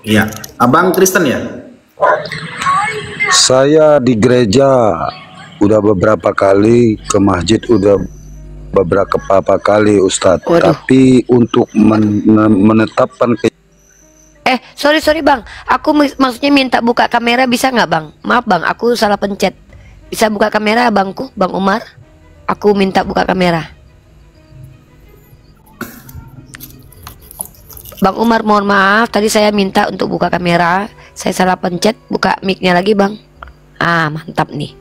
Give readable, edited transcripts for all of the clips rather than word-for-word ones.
Iya. Abang Kristen ya? Saya di gereja udah beberapa kali, ke masjid udah beberapa kali Ustadz. Waduh. Tapi untuk menetapkan Sorry bang, aku maksudnya minta buka kamera, bisa nggak bang? Maaf bang, aku salah pencet. Bisa buka kamera bangku, Bang Umar? Aku minta buka kamera. Bang Umar, mohon maaf, tadi saya minta untuk buka kamera, saya salah pencet, buka mic-nya lagi bang. Ah, mantap nih.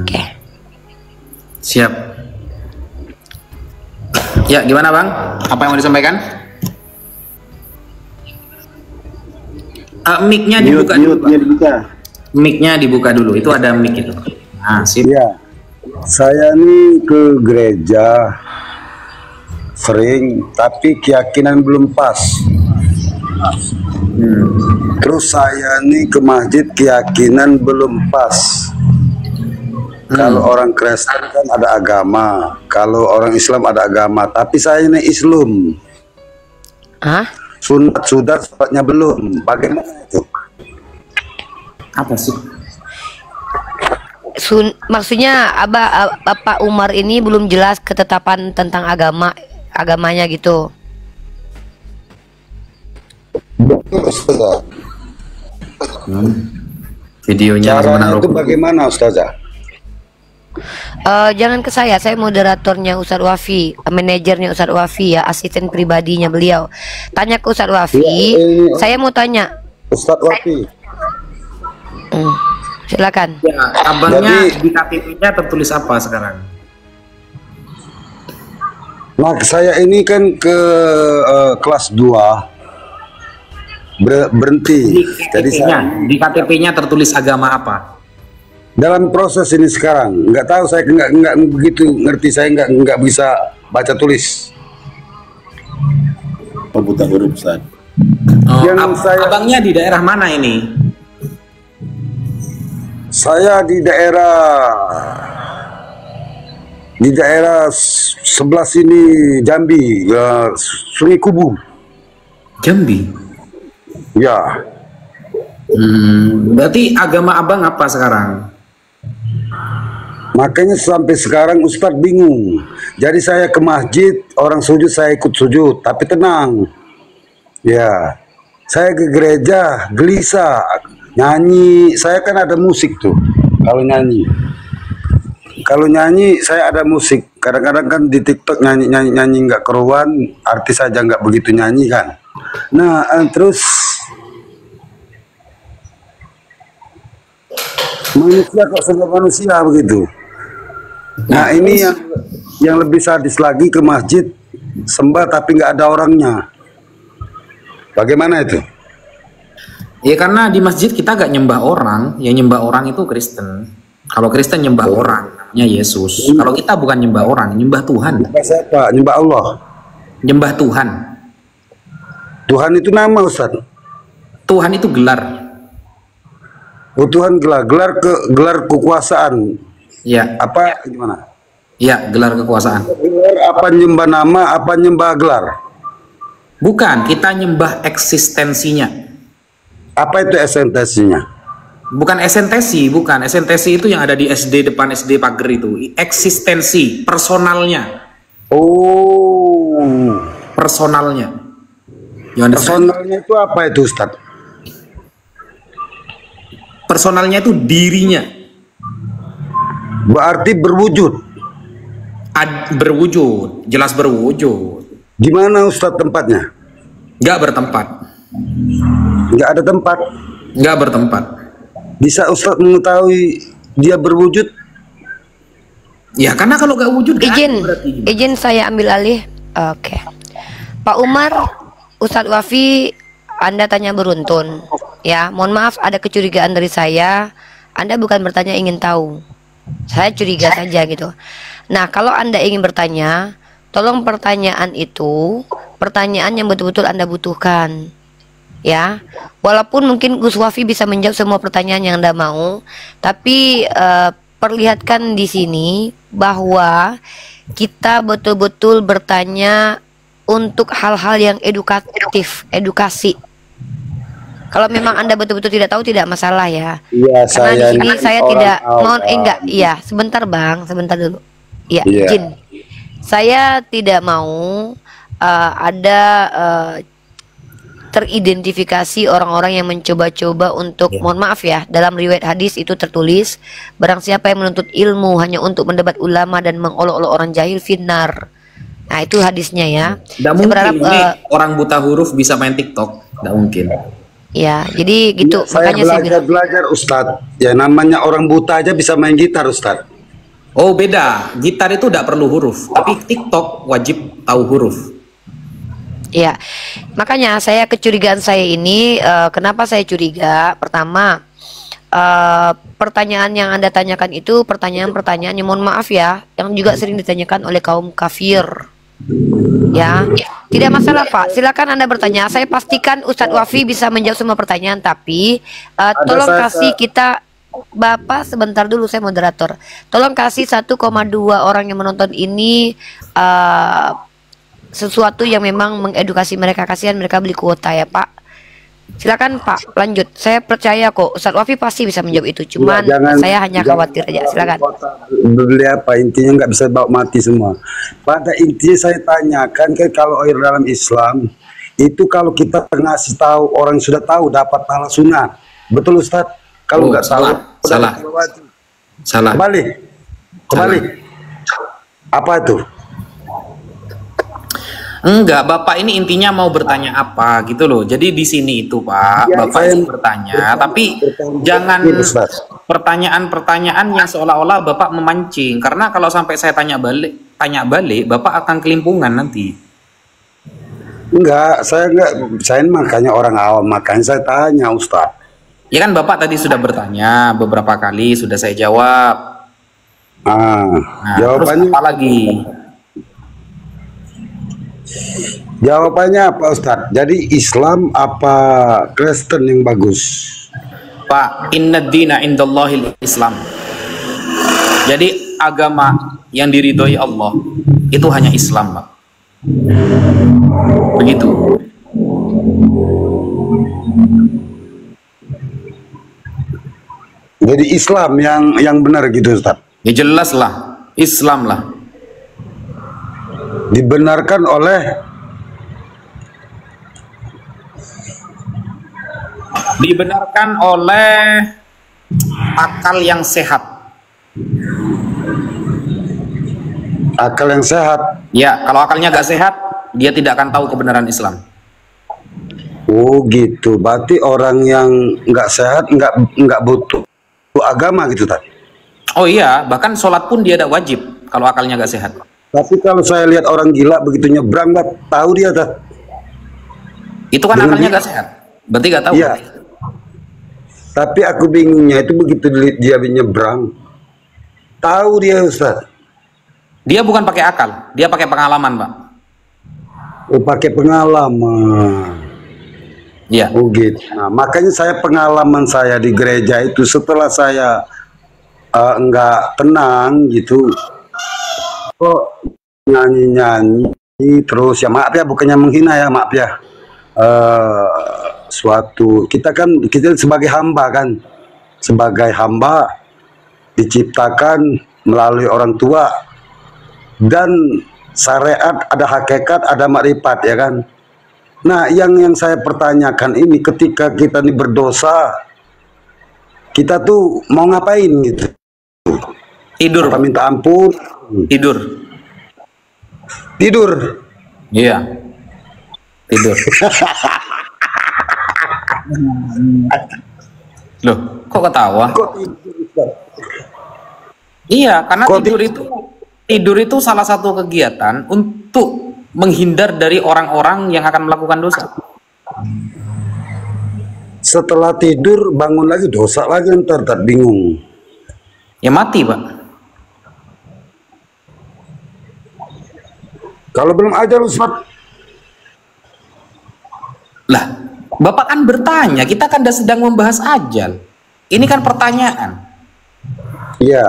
Oke. Siap. Ya, gimana bang? Apa yang mau disampaikan? Mic-nya dibuka dulu, Bang. Mic-nya dibuka dulu. Itu ada mic itu. Nah, sip. Ya, saya nih ke gereja sering, tapi keyakinan belum pas. Terus saya nih ke masjid, keyakinan belum pas. Kalau orang Kristen kan ada agama, kalau orang Islam ada agama, tapi saya ini Islam. Hah? Sunat sudah, sholatnya belum. Bagaimana itu? Apa sih? Maksudnya Bapak Umar ini belum jelas ketetapan tentang agamanya gitu. Betul, Ustazah. Videonya Caranya itu bagaimana, Ustazah? Jangan ke saya moderatornya Ustadz Wafi, manajernya Ustadz Wafi ya, asisten pribadinya beliau. Tanya ke Ustadz Wafi. Saya mau tanya. Ustadz Wafi. Silakan. Ya, abangnya di KTP-nya tertulis apa sekarang? Nah, saya ini kan ke kelas 2 berhenti. Jadi Di KTP-nya tertulis agama apa? dalam proses ini sekarang, nggak tahu, saya nggak begitu ngerti, saya nggak bisa baca tulis. Buta huruf, Ustaz. Abangnya di daerah mana ini? Saya di daerah sebelah sini, Jambi, Sungai Kubu. Jambi. Ya. Berarti agama abang apa sekarang? Makanya sampai sekarang Ustadz bingung. Jadi saya ke masjid, orang sujud saya ikut sujud, tapi tenang. Ya, saya ke gereja gelisah, nyanyi. Saya kan ada musik tuh. Kalau nyanyi saya ada musik. Kadang-kadang kan di TikTok nyanyi nggak keruan, artis aja nggak begitu nyanyi kan. Nah, terus manusia kok sama manusia begitu. Nah, ini yang lebih sadis lagi, ke masjid sembah tapi nggak ada orangnya. Bagaimana itu? Ya karena di masjid kita gak nyembah orang, yang nyembah orang itu Kristen. Kalau Kristen nyembah orang, namanya Yesus. Kalau kita bukan nyembah orang, nyembah Tuhan. Nyembah siapa? Nyembah Allah. Nyembah Tuhan. Tuhan itu nama, Ustaz. Tuhan itu gelar. Oh, Tuhan gelar kekuasaan. Ya. Apa gimana? Ya, gelar kekuasaan. Gelar apa, nyembah nama, apa nyembah gelar? Bukan, kita nyembah eksistensinya. Apa itu esensinya? Bukan esentesi, bukan. Esentesi itu yang ada di SD, depan SD pagar itu. Eksistensi, personalnya. Oh. Personalnya. Personalnya itu apa itu, Ustaz? Personalnya itu dirinya. Berarti berwujud. Berwujud, jelas berwujud. Di mana Ustaz tempatnya? Nggak bertempat. Nggak ada tempat. Nggak bertempat. Bisa Ustaz mengetahui dia berwujud? Ya karena kalau nggak wujud izin saya ambil alih. Oke. Pak Umar, Ustadz Wafi, Anda tanya beruntun. Ya, mohon maaf ada kecurigaan dari saya. Anda bukan bertanya ingin tahu. Saya curiga saja gitu. Nah, kalau Anda ingin bertanya, tolong pertanyaan itu pertanyaan yang betul-betul Anda butuhkan. Ya, walaupun mungkin Gus Wafi bisa menjawab semua pertanyaan yang Anda mau, tapi perlihatkan di sini bahwa kita betul-betul bertanya untuk hal-hal yang edukatif, edukasi. Kalau memang Anda betul-betul tidak tahu tidak masalah ya. Iya, Karena di saya sini ini saya orang tidak mau awam. enggak, iya, sebentar Bang, sebentar dulu. Iya, Iya. Jin. Saya tidak mau ada teridentifikasi orang-orang yang mencoba-coba untuk, mohon maaf ya, dalam riwayat hadis itu tertulis, barang siapa yang menuntut ilmu hanya untuk mendebat ulama dan mengolok-olok orang jahil finnar. Nah, itu hadisnya ya. Tidak Saya mungkin berharap ini orang buta huruf bisa main TikTok. Tidak mungkin. ya, jadi gitu. Iya, saya Makanya saya bilang, belajar Ustadz. Ya namanya orang buta aja bisa main gitar Ustadz. Oh beda, gitar itu tidak perlu huruf, tapi TikTok wajib tahu huruf. ya. Makanya kecurigaan saya ini, kenapa saya curiga? Pertama, pertanyaan yang Anda tanyakan itu pertanyaan-pertanyaan yang, mohon maaf ya, yang juga sering ditanyakan oleh kaum kafir. Ya, tidak masalah Pak. Silakan Anda bertanya. Saya pastikan Ustadz Wafi bisa menjawab semua pertanyaan. Tapi tolong kasih kita, Bapak sebentar dulu, saya moderator. Tolong kasih 1,2 orang yang menonton ini sesuatu yang memang mengedukasi mereka. Kasihan mereka beli kuota ya Pak. Silakan Pak, lanjut. Saya percaya kok Ustadz Wafi pasti bisa menjawab itu. Cuman saya hanya khawatir aja. Silakan. Beli apa intinya nggak bisa bawa mati semua. Pada intinya saya tanyakan kan, kalau dalam Islam itu kalau kita ngasih tahu orang yang sudah tahu dapat pahala sunat. Betul Ustadz? Kalau nggak tahu salah. Salah. Kembali. Apa itu? Enggak, Bapak ini intinya mau bertanya apa gitu loh. Jadi di sini itu Pak, Ya, Bapak ini bertanya, tapi jangan pertanyaan-pertanyaan yang seolah-olah Bapak memancing. Karena kalau sampai saya tanya balik, Bapak akan kelimpungan nanti. Enggak, saya makanya orang awam, makanya saya tanya Ustadz. Ya kan Bapak tadi sudah bertanya beberapa kali, sudah saya jawab. Nah, Jawabannya terus apa lagi? Jawabannya apa Ustadz? Jadi Islam apa Kristen yang bagus? Pak, inna dina indallahil Islam. Jadi agama yang diridhoi Allah itu hanya Islam, Pak. Begitu. Jadi Islam yang benar gitu Ustadz? Ya jelas lah, Islam lah. Dibenarkan oleh akal yang sehat. akal yang sehat. Ya, kalau akalnya gak sehat, dia tidak akan tahu kebenaran Islam. Oh gitu, berarti orang yang nggak sehat nggak butuh agama gitu tadi. Oh iya, bahkan sholat pun dia tidak wajib kalau akalnya gak sehat. Tapi kalau saya lihat orang gila begitu nyebrang, tahu dia tak? Itu kan akalnya gak sehat, berarti gak tahu. Iya. Tapi aku bingungnya itu begitu dia nyebrang, tahu dia Ustaz. Dia bukan pakai akal, dia pakai pengalaman, Pak. Oh, pakai pengalaman. Iya. Oh gitu. Nah, makanya pengalaman saya di gereja itu setelah saya enggak tenang gitu, kok nyanyi-nyanyi terus, ya maaf ya, bukannya menghina ya, maaf ya. Suatu kita sebagai hamba kan, sebagai hamba diciptakan melalui orang tua, dan syariat ada hakikat, ada makrifat ya kan. Nah, yang saya pertanyakan ini, ketika kita ini berdosa, kita tuh mau ngapain gitu? Tidur. Apa minta ampun? Tidur. Tidur. Iya. Tidur. Loh, kok ketawa? Kok tidur? Iya, karena tidur itu salah satu kegiatan untuk menghindar dari orang-orang yang akan melakukan dosa. Setelah tidur bangun lagi dosa lagi, ntar bingung. Ya mati, Pak. Kalau belum ajal Ustaz. Lah, Bapak kan bertanya, kita kan sedang membahas ajal. Ini kan pertanyaan. Iya.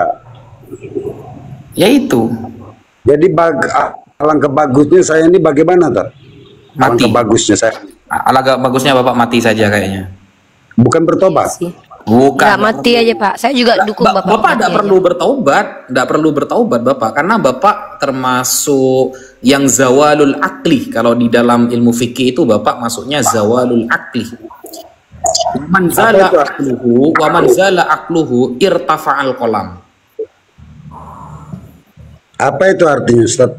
Ya itu. Jadi alangkah bagusnya saya ini bagaimana, Tar? Mati. Alangkah bagusnya saya. Alangkah bagusnya Bapak mati saja kayaknya. Bukan bertobat. Sih. Bukan. Nggak mati aja Pak. Saya juga dukung Bapak. Bapak mati tidak aja. perlu bertaubat, tidak perlu bertaubat Bapak, karena Bapak termasuk yang zawalul akli. Kalau di dalam ilmu fikih itu Bapak masuknya zawalul akli. Man zala akluhu wa man zala akluhu irtafa'al qalam. Apa itu artinya, Ustaz?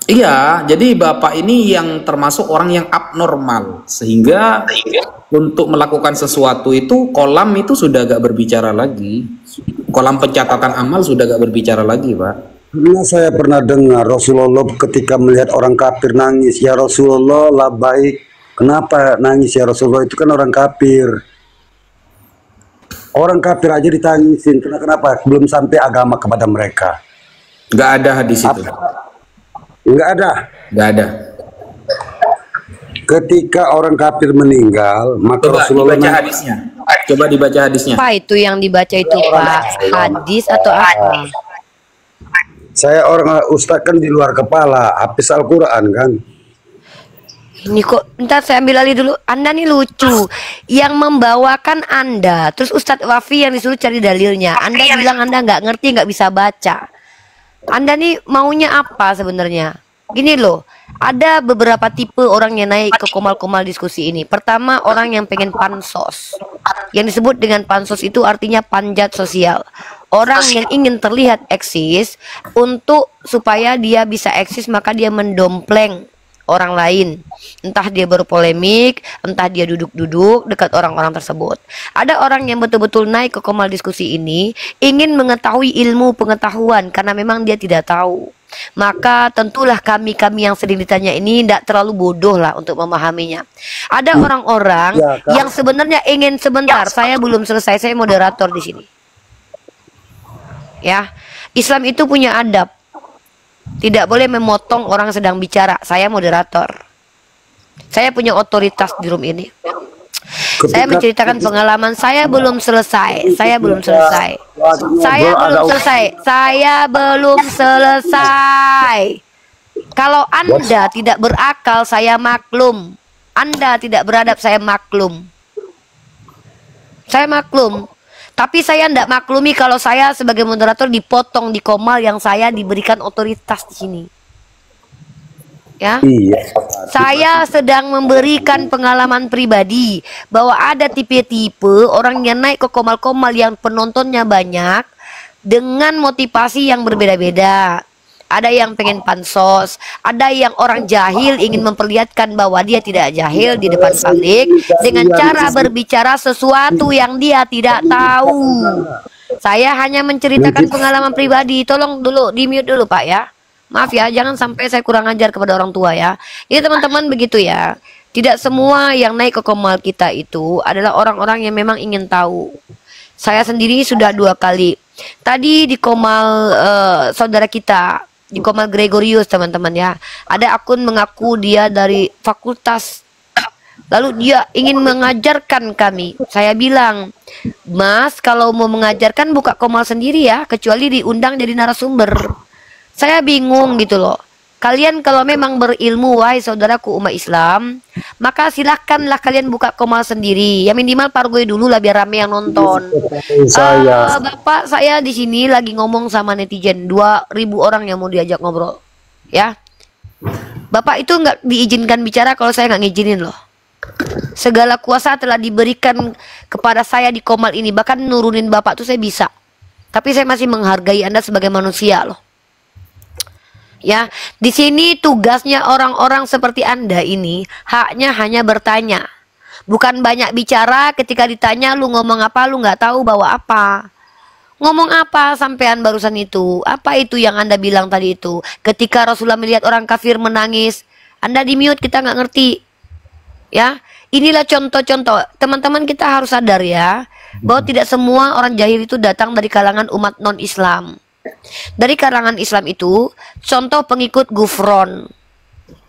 Iya, jadi Bapak ini yang termasuk orang yang abnormal, sehingga untuk melakukan sesuatu itu kolam itu sudah gak berbicara lagi. Kolam pencatatan amal sudah gak berbicara lagi, Pak. Karena saya pernah dengar Rasulullah ketika melihat orang kafir nangis, ya Rasulullah lah baik. Kenapa nangis ya Rasulullah, itu kan orang kafir. Orang kafir aja ditangisin, kenapa? Belum sampai agama kepada mereka. Gak ada hadis itu. Enggak ada. Gak ada. Ketika orang kafir meninggal, maka Coba Rasulullah dibaca hadisnya. Coba dibaca hadisnya. Apa itu yang dibaca itu Pak? Hadis atau apa? Saya orang ustaz kan di luar kepala, hafiz Al-Quran kan. Ini kok, bentar saya ambil alih dulu. Anda nih lucu. Yang membawakan Anda, terus Ustadz Wafi yang disuruh cari dalilnya. Anda bilang Anda nggak ngerti, nggak bisa baca. Anda nih maunya apa sebenarnya? Gini loh, ada beberapa tipe orang yang naik ke komal-komal diskusi ini. Pertama, orang yang pengen pansos. Yang disebut dengan pansos itu artinya panjat sosial. Orang yang ingin terlihat eksis, untuk supaya dia bisa eksis maka dia mendompleng orang lain. Entah dia berpolemik, entah dia duduk-duduk dekat orang-orang tersebut. Ada orang yang betul-betul naik ke komal diskusi ini, ingin mengetahui ilmu pengetahuan karena memang dia tidak tahu. Maka tentulah kami-kami yang sering ditanya ini tidak terlalu bodoh lah untuk memahaminya. Ada orang-orang yang sebenarnya ingin sebentar, saya belum selesai, saya moderator di sini. Ya, Islam itu punya adab. Tidak boleh memotong orang sedang bicara. Saya moderator. Saya punya otoritas di room ini. Saya menceritakan pengalaman. Saya belum selesai. Saya belum selesai. Saya belum selesai. Saya belum selesai. Kalau Anda tidak berakal, saya maklum. Anda tidak beradab, saya maklum. Saya maklum. Tapi saya tidak maklumi kalau saya sebagai moderator dipotong di komal yang saya diberikan otoritas di sini. Ya, saya sedang memberikan pengalaman pribadi bahwa ada tipe-tipe orang yang naik ke komal-komal yang penontonnya banyak dengan motivasi yang berbeda-beda. Ada yang pengen pansos, ada yang orang jahil ingin memperlihatkan bahwa dia tidak jahil di depan publik dengan cara berbicara sesuatu yang dia tidak tahu. Saya hanya menceritakan pengalaman pribadi. Tolong dulu di mute dulu Pak ya. Maaf ya, jangan sampai saya kurang ajar kepada orang tua ya. Jadi teman-teman begitu ya. Tidak semua yang naik ke komal kita itu adalah orang-orang yang memang ingin tahu. Saya sendiri sudah 2 kali. Tadi di komal saudara kita, di komal Gregorius teman-teman ya, ada akun mengaku dia dari fakultas, lalu dia ingin mengajarkan kami. Saya bilang, Mas, kalau mau mengajarkan buka komal sendiri ya, kecuali diundang jadi narasumber. Saya bingung gitu loh. Kalian kalau memang berilmu, wahai saudaraku umat Islam, maka silahkanlah kalian buka komal sendiri. Ya minimal pargoy dulu lah biar rame yang nonton. Bapak saya di sini lagi ngomong sama netizen 2.000 orang yang mau diajak ngobrol. Ya, Bapak itu nggak diizinkan bicara kalau saya nggak ngizinin loh. Segala kuasa telah diberikan kepada saya di komal ini. Bahkan nurunin Bapak tuh saya bisa. Tapi saya masih menghargai Anda sebagai manusia loh. Ya, di sini tugasnya orang-orang seperti Anda ini haknya hanya bertanya. Bukan banyak bicara, ketika ditanya lu ngomong apa, lu nggak tahu bawa apa. Ngomong apa sampean barusan itu? Apa itu yang Anda bilang tadi itu? Ketika Rasulullah melihat orang kafir menangis, Anda di mute, kita nggak ngerti. Ya, inilah contoh-contoh. Teman-teman kita harus sadar ya, bahwa tidak semua orang jahil itu datang dari kalangan umat non-Islam. Dari kalangan Islam itu, contoh pengikut Gufron,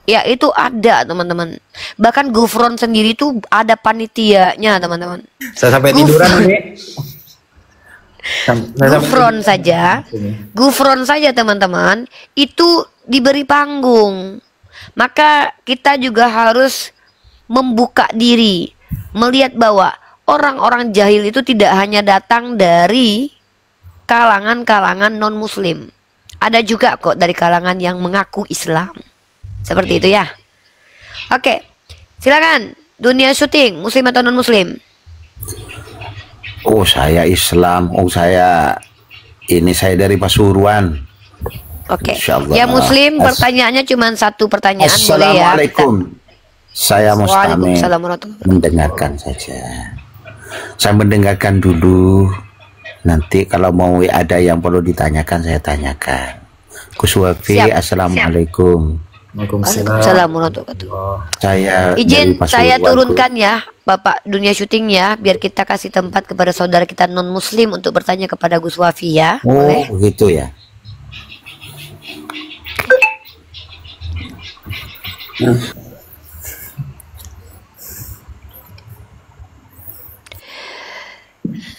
ya itu ada teman-teman. Bahkan Gufron sendiri itu ada panitianya teman-teman. Saya sampai tiduran ini. Gufron saja teman-teman, itu diberi panggung. Maka kita juga harus membuka diri. melihat bahwa orang-orang jahil itu tidak hanya datang dari kalangan-kalangan non-muslim. Ada juga kok dari kalangan yang mengaku Islam. Seperti itu ya. Oke, silakan. Dunia syuting, muslim atau non-muslim? Oh, saya Islam. Oh, saya dari Pasuruan. Oke. Insyaallah. Ya muslim, pertanyaannya cuma satu pertanyaan, boleh ya? Assalamualaikum. Saya Mustami Waalaikumsalam warahmatullahi wabarakatuh. mendengarkan saja. Saya mendengarkan dulu. Nanti kalau mau ada yang perlu ditanyakan, saya tanyakan. Gus Wafi, Siap. Assalamualaikum. Waalaikumsalam warahmatullahi wabarakatuh. Saya Izin dari saya Pasuruan, turunkan ya Bapak dunia syuting ya, biar kita kasih tempat kepada saudara kita non muslim untuk bertanya kepada Gus Wafi ya. Oh, Boleh? begitu ya.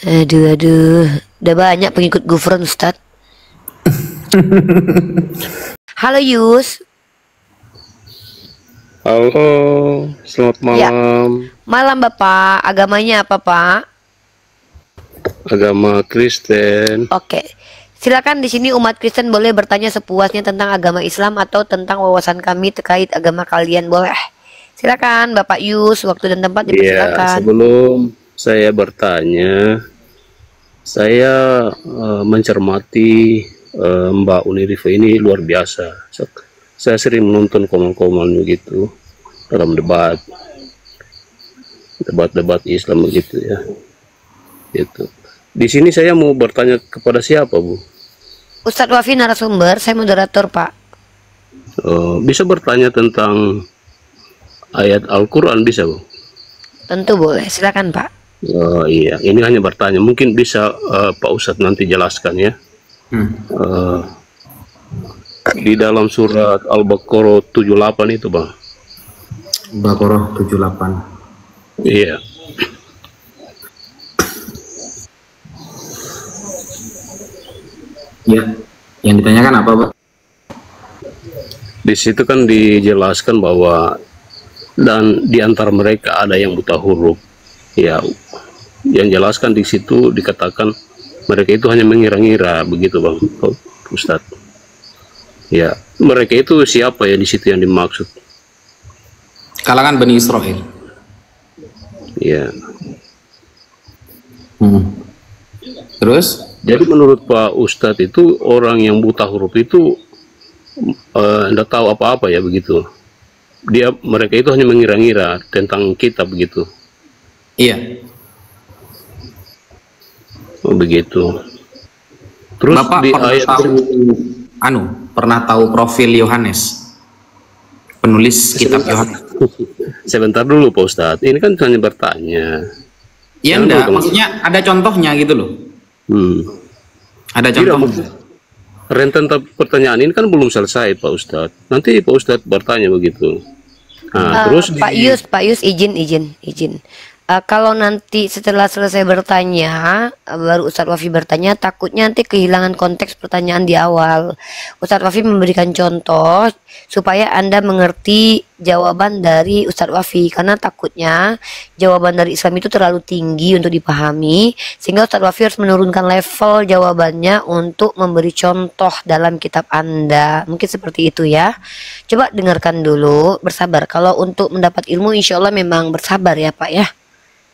Aduh, udah banyak pengikut Gufron Ustadz. Halo Yus. Halo, selamat Ya. malam. Malam Bapak, agamanya apa Pak? Agama Kristen. Oke, silakan di sini umat Kristen boleh bertanya sepuasnya tentang agama Islam atau tentang wawasan kami terkait agama kalian, boleh. Silakan Bapak Yus, waktu dan tempat Iya, dipersilakan. sebelum saya bertanya, saya mencermati Mbak Unirifa ini luar biasa. Saya sering menonton komen-komen begitu dalam debat-debat Islam begitu ya. Gitu. Di sini saya mau bertanya kepada siapa, Bu? Ustadz Wafi narasumber, saya moderator Pak. Bisa bertanya tentang ayat Al-Quran, bisa, Bu? Tentu boleh, silakan Pak. Oh iya, ini hanya bertanya. Mungkin bisa Pak Ustadz nanti jelaskan ya. Di dalam surat Al-Baqarah 78 itu, Bang. Baqarah 78. Iya. Ya, yang ditanyakan apa, Pak? Di situ kan dijelaskan bahwa dan di antara mereka ada yang buta huruf. Ya, yang jelaskan di situ dikatakan mereka itu hanya mengira-ngira begitu, Bang Ustadz. Ya, mereka itu siapa ya di situ yang dimaksud? Kalangan Bani Israel. Ya. Terus? Jadi menurut Pak Ustadz itu orang yang buta huruf itu tidak tahu apa-apa ya begitu. Mereka itu hanya mengira-ngira tentang kitab begitu. Iya. Oh, begitu. Terus Bapak di pernah ayat pernah tahu profil Yohanes? Penulis kitab Yohanes. sebentar dulu Pak Ustadz. Ini kan hanya bertanya. Ya Jangan enggak, dulu, maksudnya ada contohnya gitu loh. Ada Tidak, contohnya. rentan pertanyaan ini kan belum selesai Pak Ustadz. Nanti Pak Ustadz bertanya begitu. Nah, terus Pak Yus izin. Kalau nanti setelah selesai bertanya, baru Ustadz Wafi bertanya, takutnya nanti kehilangan konteks pertanyaan di awal. Ustadz Wafi memberikan contoh supaya Anda mengerti jawaban dari Ustadz Wafi, karena takutnya jawaban dari Islam itu terlalu tinggi untuk dipahami, sehingga Ustadz Wafi harus menurunkan level jawabannya untuk memberi contoh dalam kitab Anda. Mungkin seperti itu ya. Coba dengarkan dulu, bersabar. Kalau untuk mendapat ilmu, insya Allah memang bersabar ya Pak ya.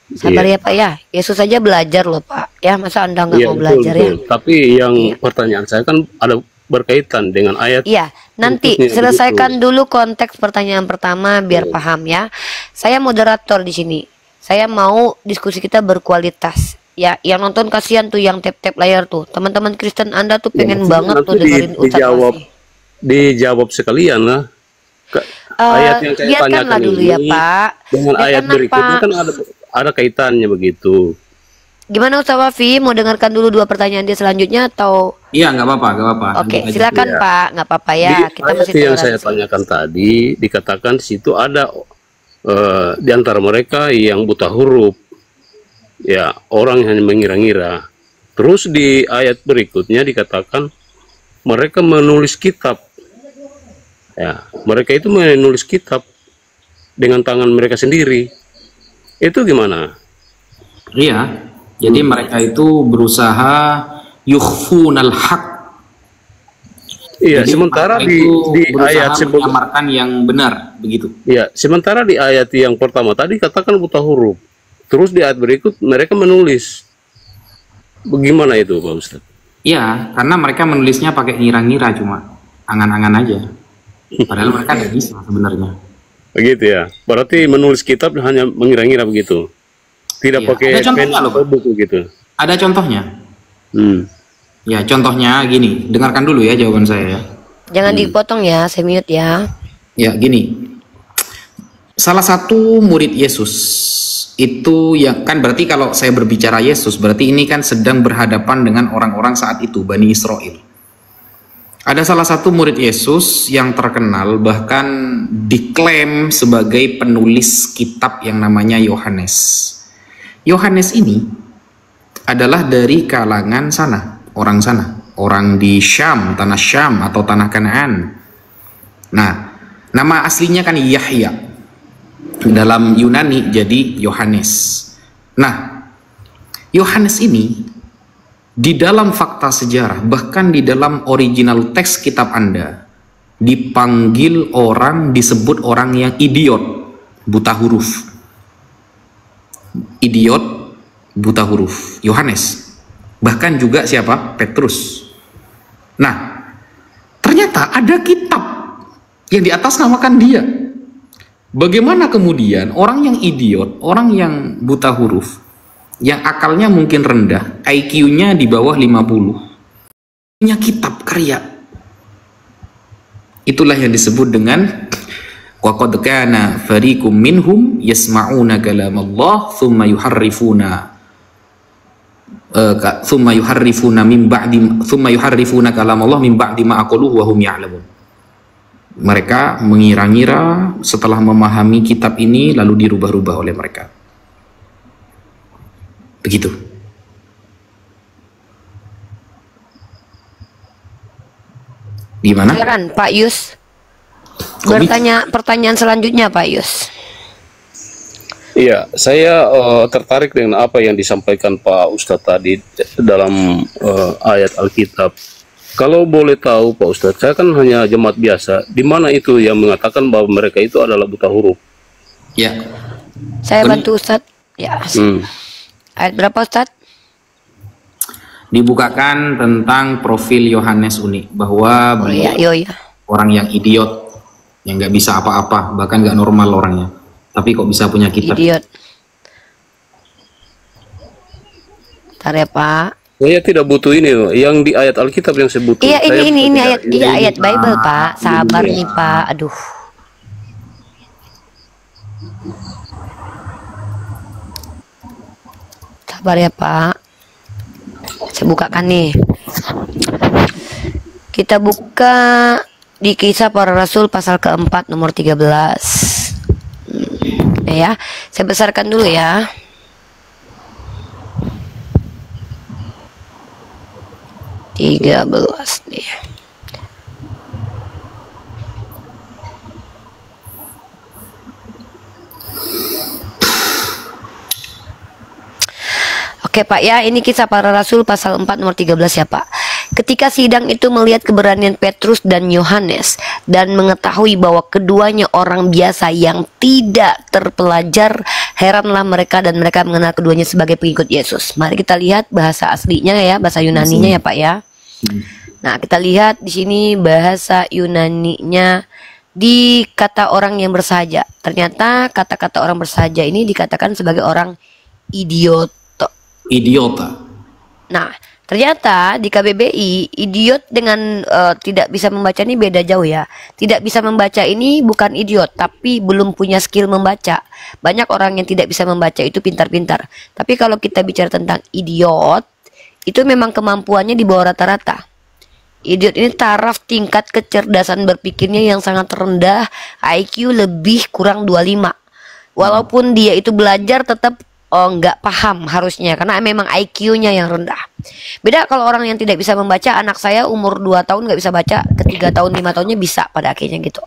Sabar ya Pak ya. Yesus saja belajar loh Pak. Ya masa Anda nggak mau belajar ya? Tapi yang pertanyaan saya kan ada berkaitan dengan ayat. Iya, nanti berikutnya selesaikan dulu konteks pertanyaan pertama biar paham ya. Saya moderator di sini. Saya mau diskusi kita berkualitas. Ya, yang nonton kasihan tuh yang tap-tap layar tuh. Teman-teman Kristen Anda tuh pengen banget tuh dengerin Ustadz Wafi. Dijawab sekalian lah. Ayat yang saya biarkanlah tanyakan dulu ini ya Pak. dengan ayat Biarkanlah, berikutnya Pak. kan ada kaitannya begitu. Gimana Ustadz Wafi? Mau dengarkan dulu dua pertanyaan dia selanjutnya atau? Iya, nggak apa-apa. Oke, Lanjut aja. silakan Ya. Pak. Nggak apa-apa ya. Di Kita ayat masih yang saya toleransi. tanyakan tadi dikatakan di situ ada di antara mereka yang buta huruf, ya orang yang hanya mengira-ngira. Terus di ayat berikutnya dikatakan mereka menulis kitab, ya mereka itu menulis kitab dengan tangan mereka sendiri. Itu gimana? Iya. Jadi mereka itu berusaha yukhfunal haq. Iya, Jadi sementara mereka di itu berusaha ayat sebelum, menyamarkan yang benar, begitu. ya, sementara di ayat yang pertama tadi katakan buta huruf. Terus di ayat berikut mereka menulis. Bagaimana itu, Pak Ustadz? Iya, karena mereka menulisnya pakai ngira-ngira, cuma angan-angan aja. Padahal mereka nggak bisa sebenarnya. Begitu ya. Berarti menulis kitab hanya mengira-ngira begitu. Tidak Iya. pakai Ada pen contohnya loh, atau Pak. buku gitu. Ada contohnya. Hmm. Ya, contohnya gini. Dengarkan dulu ya jawaban saya ya. Jangan dipotong ya, saya mute ya. Ya, gini. Salah satu murid Yesus itu yang kan berarti kalau saya berbicara Yesus berarti ini kan sedang berhadapan dengan orang-orang saat itu Bani Israel. Ada salah satu murid Yesus yang terkenal bahkan diklaim sebagai penulis kitab yang namanya Yohanes. Yohanes ini adalah dari kalangan sana, orang di Syam, tanah Syam atau tanah Kanaan. Nah, nama aslinya kan Yahya. Dalam Yunani jadi Yohanes. Nah, Yohanes ini di dalam fakta sejarah, bahkan di dalam original teks kitab Anda, dipanggil orang, disebut orang yang idiot, buta huruf. Idiot, buta huruf. Yohanes. Bahkan juga siapa? Petrus. Nah, ternyata ada kitab yang di atas namakan dia. Bagaimana kemudian orang yang idiot, orang yang buta huruf, yang akalnya mungkin rendah, IQ-nya di bawah 50, punya kitab karya. Itulah yang disebut dengan wa qad kana fariqum minhum yasma'una kalamallah thumma yuharrifuna kalamallah min ba'di ma aqaluhu wa hum ya'lamun. Mereka mengira-ngira setelah memahami kitab ini lalu dirubah-rubah oleh mereka. Begitu. Gimana? Silakan Pak Yus. Komik. Pertanyaan selanjutnya Pak Yus. Iya, saya tertarik dengan apa yang disampaikan Pak Ustadz tadi dalam ayat Alkitab. Kalau boleh tahu Pak Ustadz, saya kan hanya jemaat biasa. Di mana itu yang mengatakan bahwa mereka itu adalah buta huruf? Ya. Saya bantu Ustadz. Ya. Ayat berapa Ustadz? Dibukakan tentang profil Yohanes Uni bahwa Oh beliau ya. orang yang idiot, yang nggak bisa apa-apa, bahkan nggak normal orangnya. Tapi kok bisa punya kitab? Idiot. Bentar ya Pak. Saya tidak butuh ini loh, yang di ayat Alkitab yang saya butuh. Iya Saya ini butuh ayat ayat Bible Pak. Sabar nih Pak. Aduh. Sabar ya Pak. Saya bukakan nih. Kita buka di Kisah Para Rasul pasal keempat nomor 13. Ya, saya besarkan dulu ya. Tiga belas nih. Oke Pak ya, ini Kisah Para Rasul pasal 4 nomor 13 ya Pak. Ketika sidang itu melihat keberanian Petrus dan Yohanes dan mengetahui bahwa keduanya orang biasa yang tidak terpelajar, heranlah mereka dan mereka mengenal keduanya sebagai pengikut Yesus. Mari kita lihat bahasa aslinya ya, bahasa Yunaninya ya Pak ya. Nah, kita lihat di sini bahasa Yunaninya di kata orang yang bersahaja. Ternyata kata-kata orang bersahaja ini dikatakan sebagai orang idiot. Idiota. Nah, ternyata di KBBI idiot dengan tidak bisa membaca ini beda jauh ya. Tidak bisa membaca ini bukan idiot, tapi belum punya skill membaca. Banyak orang yang tidak bisa membaca itu pintar-pintar. Tapi kalau kita bicara tentang idiot, itu memang kemampuannya di bawah rata-rata. Idiot ini taraf tingkat kecerdasan berpikirnya yang sangat rendah, IQ lebih kurang 25. Walaupun dia itu belajar tetap nggak paham harusnya karena memang IQ-nya yang rendah. Beda kalau orang yang tidak bisa membaca. Anak saya umur 2 tahun nggak bisa baca, ke 3 tahun 5 tahunnya bisa pada akhirnya gitu.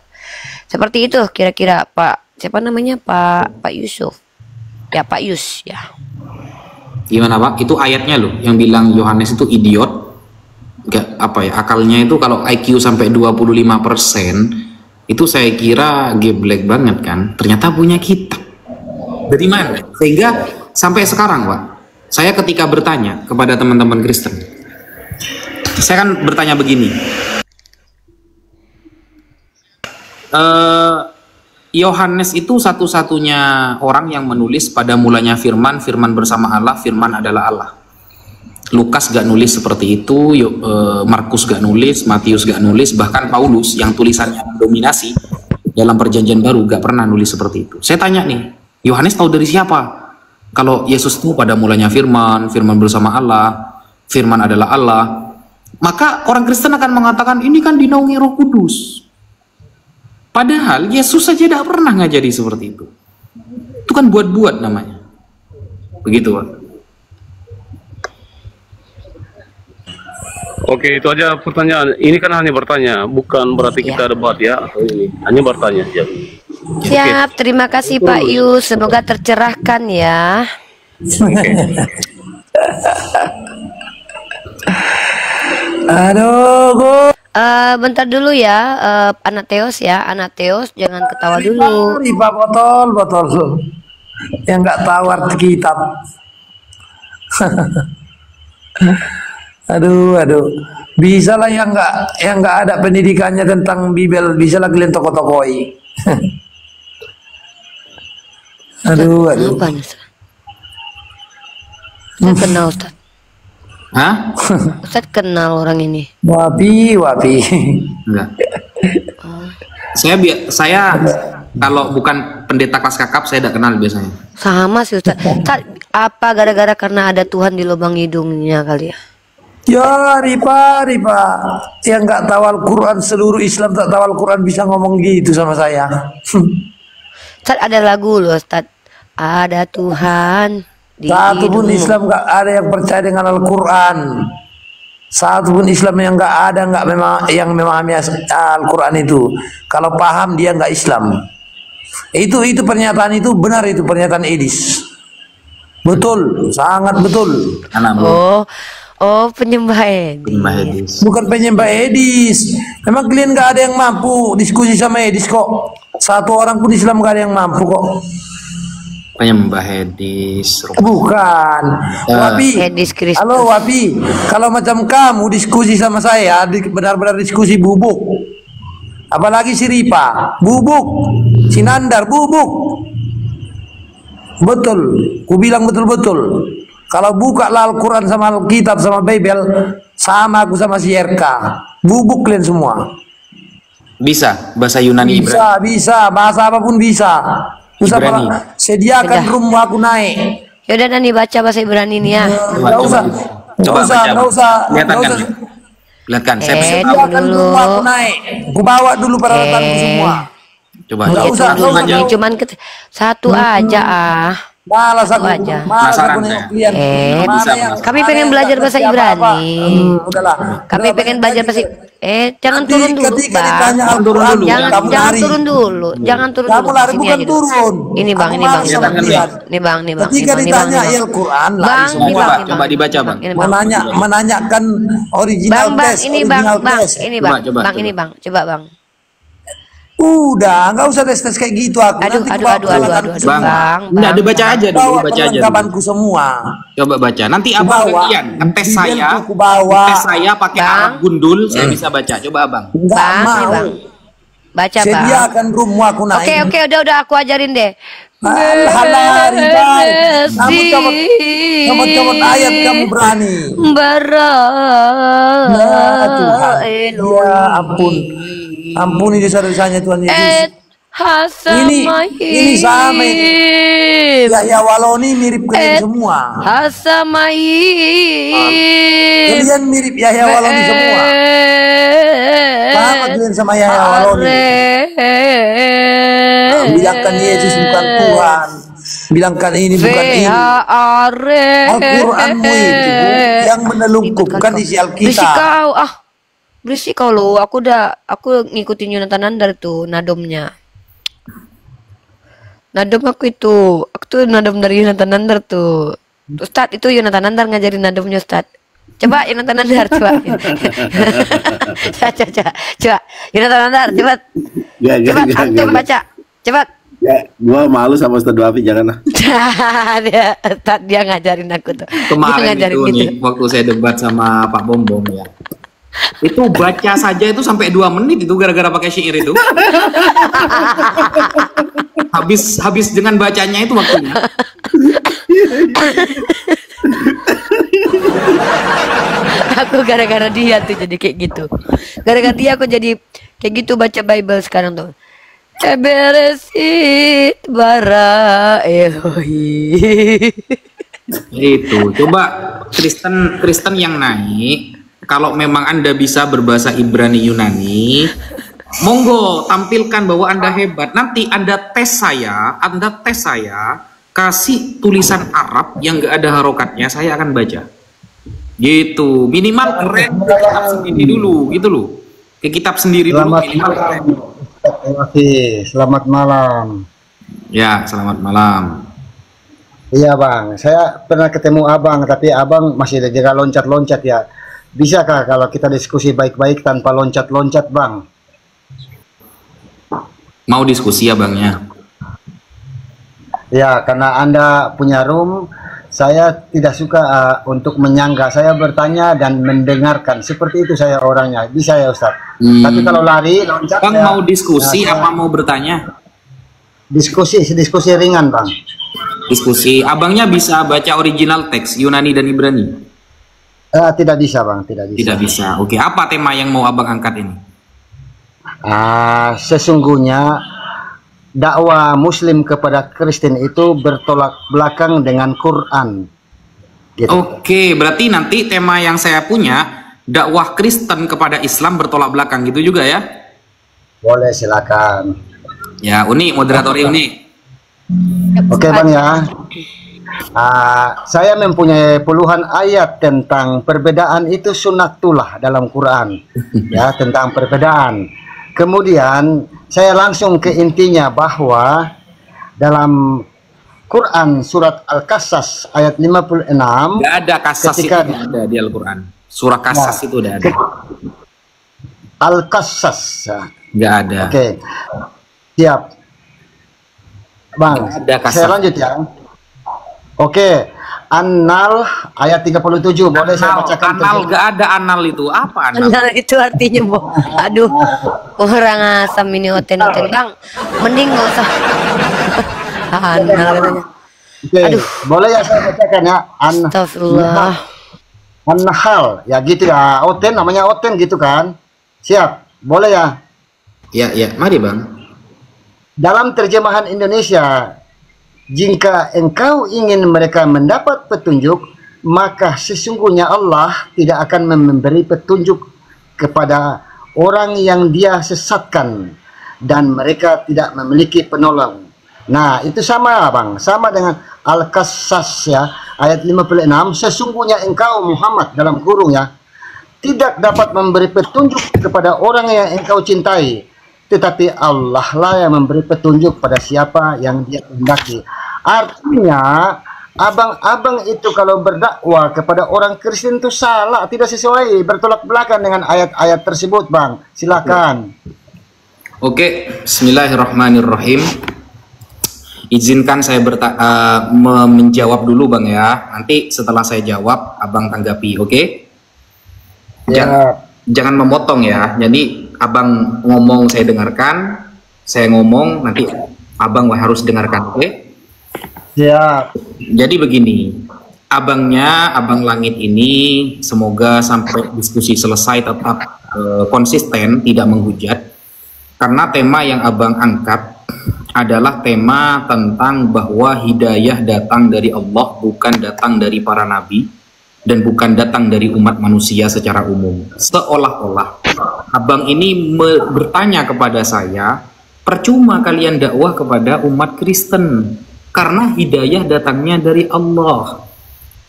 Seperti itu kira-kira Pak. Siapa namanya? Pak Yusuf. Ya Pak Yus ya. Gimana Pak? Itu ayatnya loh yang bilang Yohanes itu idiot. Gak apa ya, akalnya itu kalau IQ sampai 25% itu saya kira geblek banget kan. Ternyata punya kitab. Dari mana? Sehingga sampai sekarang Pak, saya ketika bertanya kepada teman-teman Kristen, saya kan bertanya begini. Yohanes itu satu-satunya orang yang menulis pada mulanya firman, firman bersama Allah, firman adalah Allah. Lukas gak nulis seperti itu, Markus gak nulis, Matius gak nulis, bahkan Paulus yang tulisannya mendominasi dalam perjanjian baru gak pernah nulis seperti itu. Saya tanya nih, Yohanes tahu dari siapa? Kalau Yesus itu pada mulanya firman, firman bersama Allah, firman adalah Allah, maka orang Kristen akan mengatakan ini kan dinaungi Roh Kudus. Padahal Yesus saja tidak pernah ngajari seperti itu. Itu kan buat-buat namanya. Begitu Pak. Oke, itu aja pertanyaan. Ini kan hanya bertanya, bukan berarti kita debat ya. Atau ini hanya bertanya aja. Siap, terima kasih Pak Yus. Semoga tercerahkan ya. Aduh, Bu. Bentar dulu ya, anak Teos ya, anak Teos jangan ketawa dulu. Riba botol. Yang nggak tahu arti kitab. Aduh. Bisa lah yang nggak ada pendidikannya tentang Bibel, bisa lah kalian toko-tokoi. Aduh. Apa nih? Saya kenal Ustaz. Hah? Ustaz kenal orang ini. Wapi. Enggak. Saya kalau bukan pendeta kelas kakap saya tidak kenal biasanya. Sama sih Ustaz. Ustaz, apa gara-gara karena ada Tuhan di lubang hidungnya kali ya? Ya, Ripa. Yang nggak tahu Al-Quran, seluruh Islam tak tahu Al-Quran bisa ngomong gitu sama saya. Ustaz, ada lagu loh Ustaz. Ada Tuhan di Satu pun hidungmu. Islam nggak ada yang percaya dengan Al-Quran. Satu pun Islam yang yang memahami Al-Quran itu. Kalau paham dia nggak Islam. Itu pernyataan itu benar, itu pernyataan Edis. Betul, sangat betul. Anakmu. Oh, penyembah Edi. Penyembah Edis. Bukan penyembah Edis. Memang kalian nggak ada yang mampu diskusi sama Edis kok. Satu orang pun Islam nggak ada yang mampu kok. Penyembah Edis. Bukan. Wapi. Edis Kristus. Halo Wapi. Kalau macam kamu diskusi sama saya, benar-benar diskusi bubuk. Apalagi si Ripa, bubuk. Si Nandar, bubuk. Betul. Ku bilang betul-betul. Kalau buka Al-Quran sama Alkitab sama Bible, sama aku sama si RK. Bubuk kalian semua. Bisa bahasa Yunani Ibrani. Bisa. Bahasa apapun bisa. Ibrani. Sediakan Sudah. room aku naik. Yaudah Nani baca bahasa Ibrani ini ya. Nggak usah. Coba Nggak usah. baca. Nggak usah. Kelihatan Nggak kan? usah. Lihat kan, saya bisa Eh, tahu. Sediakan dulu. room aku naik. Ku bawa dulu peralatanku semua. Coba. Nggak Ya, usah, Tuhan, nggak ini usah. cuman satu aja ah. Malas aku, aja. malas Penasaran aku nengok saya. kalian. Mana bisa, yang- Kami mana pengen yang belajar tak bahasa ngerti apa-apa. Ibrani. Udahlah. Kami Udah, pengen belajar bahasa jangan Nanti turun dulu, ketika Bang. ditanya Al-Quran, dulu. Jangan kamu jangan lari. turun dulu. Jangan turun Kamu dulu. lari, Sini bukan aja dulu. turun. Ini Bang, Aku ini Bang, malas ini sama Bang. kalian. Ini Bang, ini Bang. Ketika ini Bang, ditanya ini Bang. Al-Quran, lari Bang, semua. ini Bang, ini Coba Bang. dibaca, Bang. Ini Bang. Menanyakan original Bang, test, ini Bang, original Bang, test. ini Bang. Coba, Bang, coba. ini Bang. Coba, Bang. Udah, nggak usah tes kayak gitu aku. Aduh, Nanti ku aduh, bawa aduh, peralatanku aduh, semua. Bang. Enggak, dibaca aja dulu, Bawa baca aja dulu. perlengkapanku semua. Coba baca. Nanti abang Bawa. bagian ngetes saya. Bibelku bawa. Ngetes saya pakai Bang. Arab gundul, saya bisa baca. Coba abang. Nggak Bang, ini mau. Bang. Baca, Bang. Sediakan roommu aku naik. Oke, udah aku ajarin deh. Alah, Ribai. Kamu comot ayat, kamu berani. Bara. Ya Tuhan. Ya ampun. Ampuni dosa-dosanya Tuhan Yesus. Ini sama ini. Yahya Waloni mirip kalian semua. Kalian mirip Yahya Waloni semua. Sama kalian sama Yahya Waloni. Bilangkan Yesus bukan Tuhan. Bilangkan ini bukan ini. Al-Quranmu itu yang menelungkupkan isi Berisik Alkitab. kau, berisik kau lo. Aku ngikutin Yonatan Nandar tuh nadomnya. Nadom aku tuh nadom dari Yonatan Nandar tuh. Ustadz itu Yonatan Nandar ngajarin nadomnya Ustadz. Coba Yonatan Nandar coba. coba. Yonatan Nandar coba. Coba baca. Coba. Ya, gua malu sama Ustadz Wafi, jangan lah. dia ngajarin aku tuh. Kemarin itu gitu. Nih, waktu saya debat sama Pak Bombong ya. Itu baca saja itu sampai 2 menit itu gara-gara pakai syair itu. habis dengan bacanya itu waktunya. Aku gara-gara dia tuh jadi kayak gitu. Gara-gara dia aku jadi kayak gitu baca Bible sekarang tuh. Beresit bara Elohi. Itu coba Kristen yang naik, kalau memang Anda bisa berbahasa Ibrani Yunani, monggo tampilkan bahwa Anda hebat. Nanti Anda tes saya, kasih tulisan Arab yang gak ada harokatnya, saya akan baca. Gitu, minimal keren ke kitab sendiri dulu, gitu loh. Ke kitab sendiri dulu minimal keren. Selamat malam. Ya, selamat malam. Iya bang, saya pernah ketemu abang, tapi abang masih jaga loncat-loncat ya. Bisakah kalau kita diskusi baik-baik tanpa loncat-loncat bang? Mau diskusi ya bangnya? Ya, karena Anda punya room, saya tidak suka untuk menyangga. Saya bertanya dan mendengarkan. Seperti itu saya orangnya. Bisa ya Ustaz? Tapi kalau lari, loncat. Bang ya, mau diskusi apa mau bertanya? Diskusi ringan bang. Diskusi. Abangnya bisa baca original teks Yunani dan Ibrani? Tidak bisa bang, tidak bisa. Tidak bisa. Oke, apa tema yang mau abang angkat ini? Sesungguhnya dakwah Muslim kepada Kristen itu bertolak belakang dengan Quran. Gitu. Oke, berarti nanti tema yang saya punya dakwah Kristen kepada Islam bertolak belakang gitu juga ya? Boleh, silakan. Ya, Uni, moderator Uni. Oke bang ya. Saya mempunyai puluhan ayat tentang perbedaan itu sunnatullah dalam Quran. Ya, tentang perbedaan. Kemudian saya langsung ke intinya bahwa dalam Quran surat Al-Qasas ayat 56. Nggak ada kasas itu ada di Al-Quran. Surah kasas itu udah ada. Al-Qasas. Nggak ada. Oke. Siap. Bang, saya lanjut ya. Oke. An-Nahl ayat 37 boleh saya bacakan? Anal gak ada anal itu apa anal? Anal itu artinya aduh orang asam ini oten-oten bang, mending nggak usah. Anal katanya. Aduh, boleh ya saya bacakan ya? Astagfirullah. An-Nahl ya gitu ya, oten namanya oten gitu kan? Siap, boleh ya? Ya, mari bang. Dalam terjemahan Indonesia, jika engkau ingin mereka mendapat petunjuk, maka sesungguhnya Allah tidak akan memberi petunjuk kepada orang yang dia sesatkan dan mereka tidak memiliki penolong. Nah, itu sama bang, sama dengan Al-Qasas ya, ayat 56, sesungguhnya engkau Muhammad dalam kurung ya, tidak dapat memberi petunjuk kepada orang yang engkau cintai, tetapi Allah lah yang memberi petunjuk pada siapa yang dia kehendaki. Artinya abang-abang itu kalau berdakwah kepada orang Kristen itu salah, tidak sesuai, bertolak belakang dengan ayat-ayat tersebut bang. Silakan. Oke, bismillahirrahmanirrahim. Izinkan saya menjawab dulu bang ya. Nanti setelah saya jawab abang tanggapi, oke? Jangan memotong ya. Jadi abang ngomong saya dengarkan, saya ngomong nanti abang harus dengarkan, oke? Ya. Jadi begini, abang langit ini semoga sampai diskusi selesai tetap konsisten, tidak menghujat. Karena tema yang abang angkat adalah tema tentang bahwa hidayah datang dari Allah, bukan datang dari para nabi, dan bukan datang dari umat manusia secara umum. Seolah-olah abang ini bertanya kepada saya, percuma kalian dakwah kepada umat Kristen, karena hidayah datangnya dari Allah.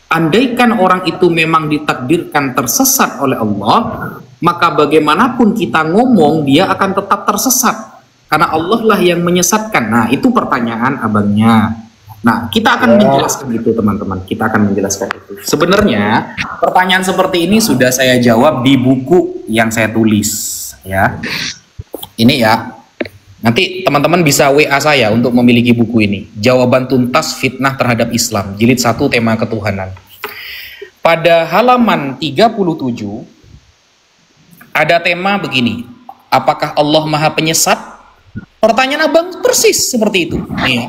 Andaikan orang itu memang ditakdirkan tersesat oleh Allah, maka bagaimanapun kita ngomong dia akan tetap tersesat. Karena Allah lah yang menyesatkan. Nah, itu pertanyaan abangnya. Nah, kita akan menjelaskan itu, teman-teman. Kita akan menjelaskan itu. Sebenarnya, pertanyaan seperti ini sudah saya jawab di buku yang saya tulis. Ya, ini ya. Nanti teman-teman bisa WA saya untuk memiliki buku ini. Jawaban tuntas fitnah terhadap Islam. Jilid 1 tema ketuhanan. Pada halaman 37, ada tema begini. Apakah Allah Maha Penyesat? Pertanyaan abang persis seperti itu. Nih.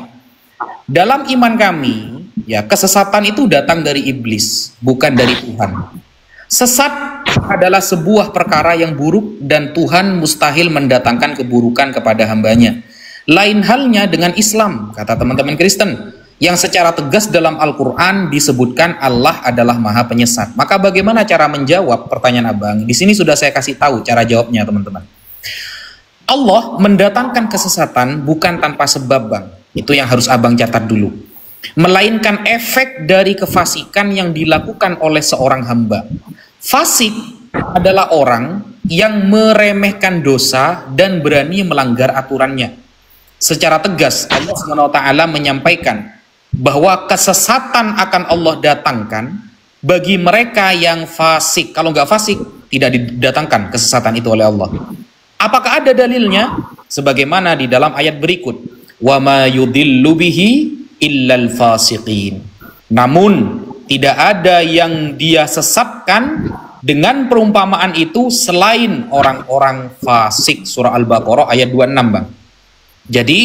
Dalam iman kami, ya, kesesatan itu datang dari iblis, bukan dari Tuhan. Sesat adalah sebuah perkara yang buruk dan Tuhan mustahil mendatangkan keburukan kepada hambanya. Lain halnya dengan Islam, kata teman-teman Kristen, yang secara tegas dalam Al-Quran disebutkan Allah adalah Maha Penyesat. Maka bagaimana cara menjawab pertanyaan abang? Di sini sudah saya kasih tahu cara jawabnya, teman-teman. Allah mendatangkan kesesatan bukan tanpa sebab, bang. Itu yang harus abang catat dulu. Melainkan efek dari kefasikan yang dilakukan oleh seorang hamba. Fasik adalah orang yang meremehkan dosa dan berani melanggar aturannya. Secara tegas Allah SWT menyampaikan bahwa kesesatan akan Allah datangkan bagi mereka yang fasik. Kalau nggak fasik, tidak didatangkan kesesatan itu oleh Allah. Apakah ada dalilnya? Sebagaimana di dalam ayat berikut. Wa ma yudhillu bihi illal fasiqin. Namun tidak ada yang dia sesatkan dengan perumpamaan itu selain orang-orang fasik. Surah Al-Baqarah ayat 26, bang. Jadi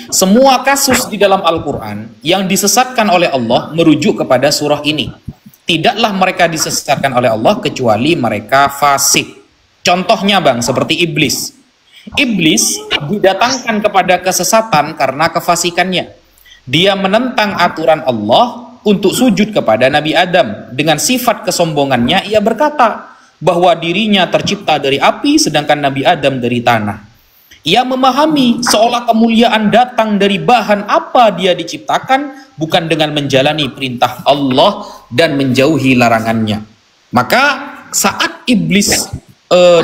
semua kasus di dalam Al-Quran yang disesatkan oleh Allah merujuk kepada surah ini. Tidaklah mereka disesatkan oleh Allah kecuali mereka fasik. Contohnya, bang, seperti iblis. Iblis didatangkan kepada kesesatan karena kefasikannya. Dia menentang aturan Allah untuk sujud kepada Nabi Adam. Dengan sifat kesombongannya, ia berkata bahwa dirinya tercipta dari api sedangkan Nabi Adam dari tanah. Ia memahami seolah kemuliaan datang dari bahan apa dia diciptakan, bukan dengan menjalani perintah Allah dan menjauhi larangannya. Maka saat iblis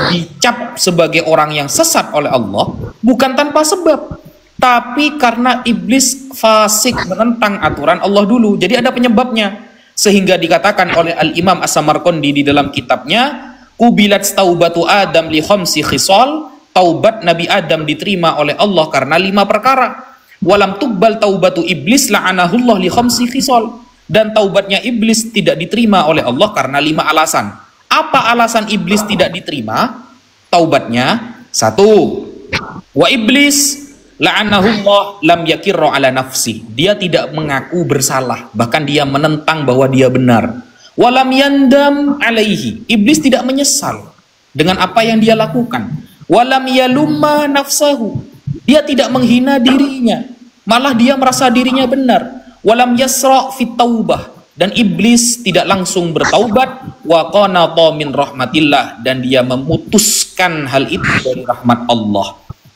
dicap sebagai orang yang sesat oleh Allah, bukan tanpa sebab, tapi karena iblis fasik menentang aturan Allah dulu. Jadi ada penyebabnya, sehingga dikatakan oleh Al-Imam As-Samarqandi di dalam kitabnya, Qubilat taubatu Adam li khamsi khisal. Taubat Nabi Adam diterima oleh Allah karena 5 perkara. Walam tuqbal taubatu iblis la'anahullah li khamsi khisal. Dan taubatnya iblis tidak diterima oleh Allah karena 5 alasan. Apa alasan iblis tidak diterima taubatnya? 1. Wa iblis la'anahullah lam yakirra ala nafsi. Dia tidak mengaku bersalah, bahkan dia menentang bahwa dia benar. Walam yandam alaihi. Iblis tidak menyesal dengan apa yang dia lakukan. Walam yalumma nafsahu. Dia tidak menghina dirinya, malah dia merasa dirinya benar. Walam yasra fit taubah. Dan iblis tidak langsung bertaubat. Wa qanata min rahmatillah. Dan dia memutuskan hal itu dari rahmat Allah.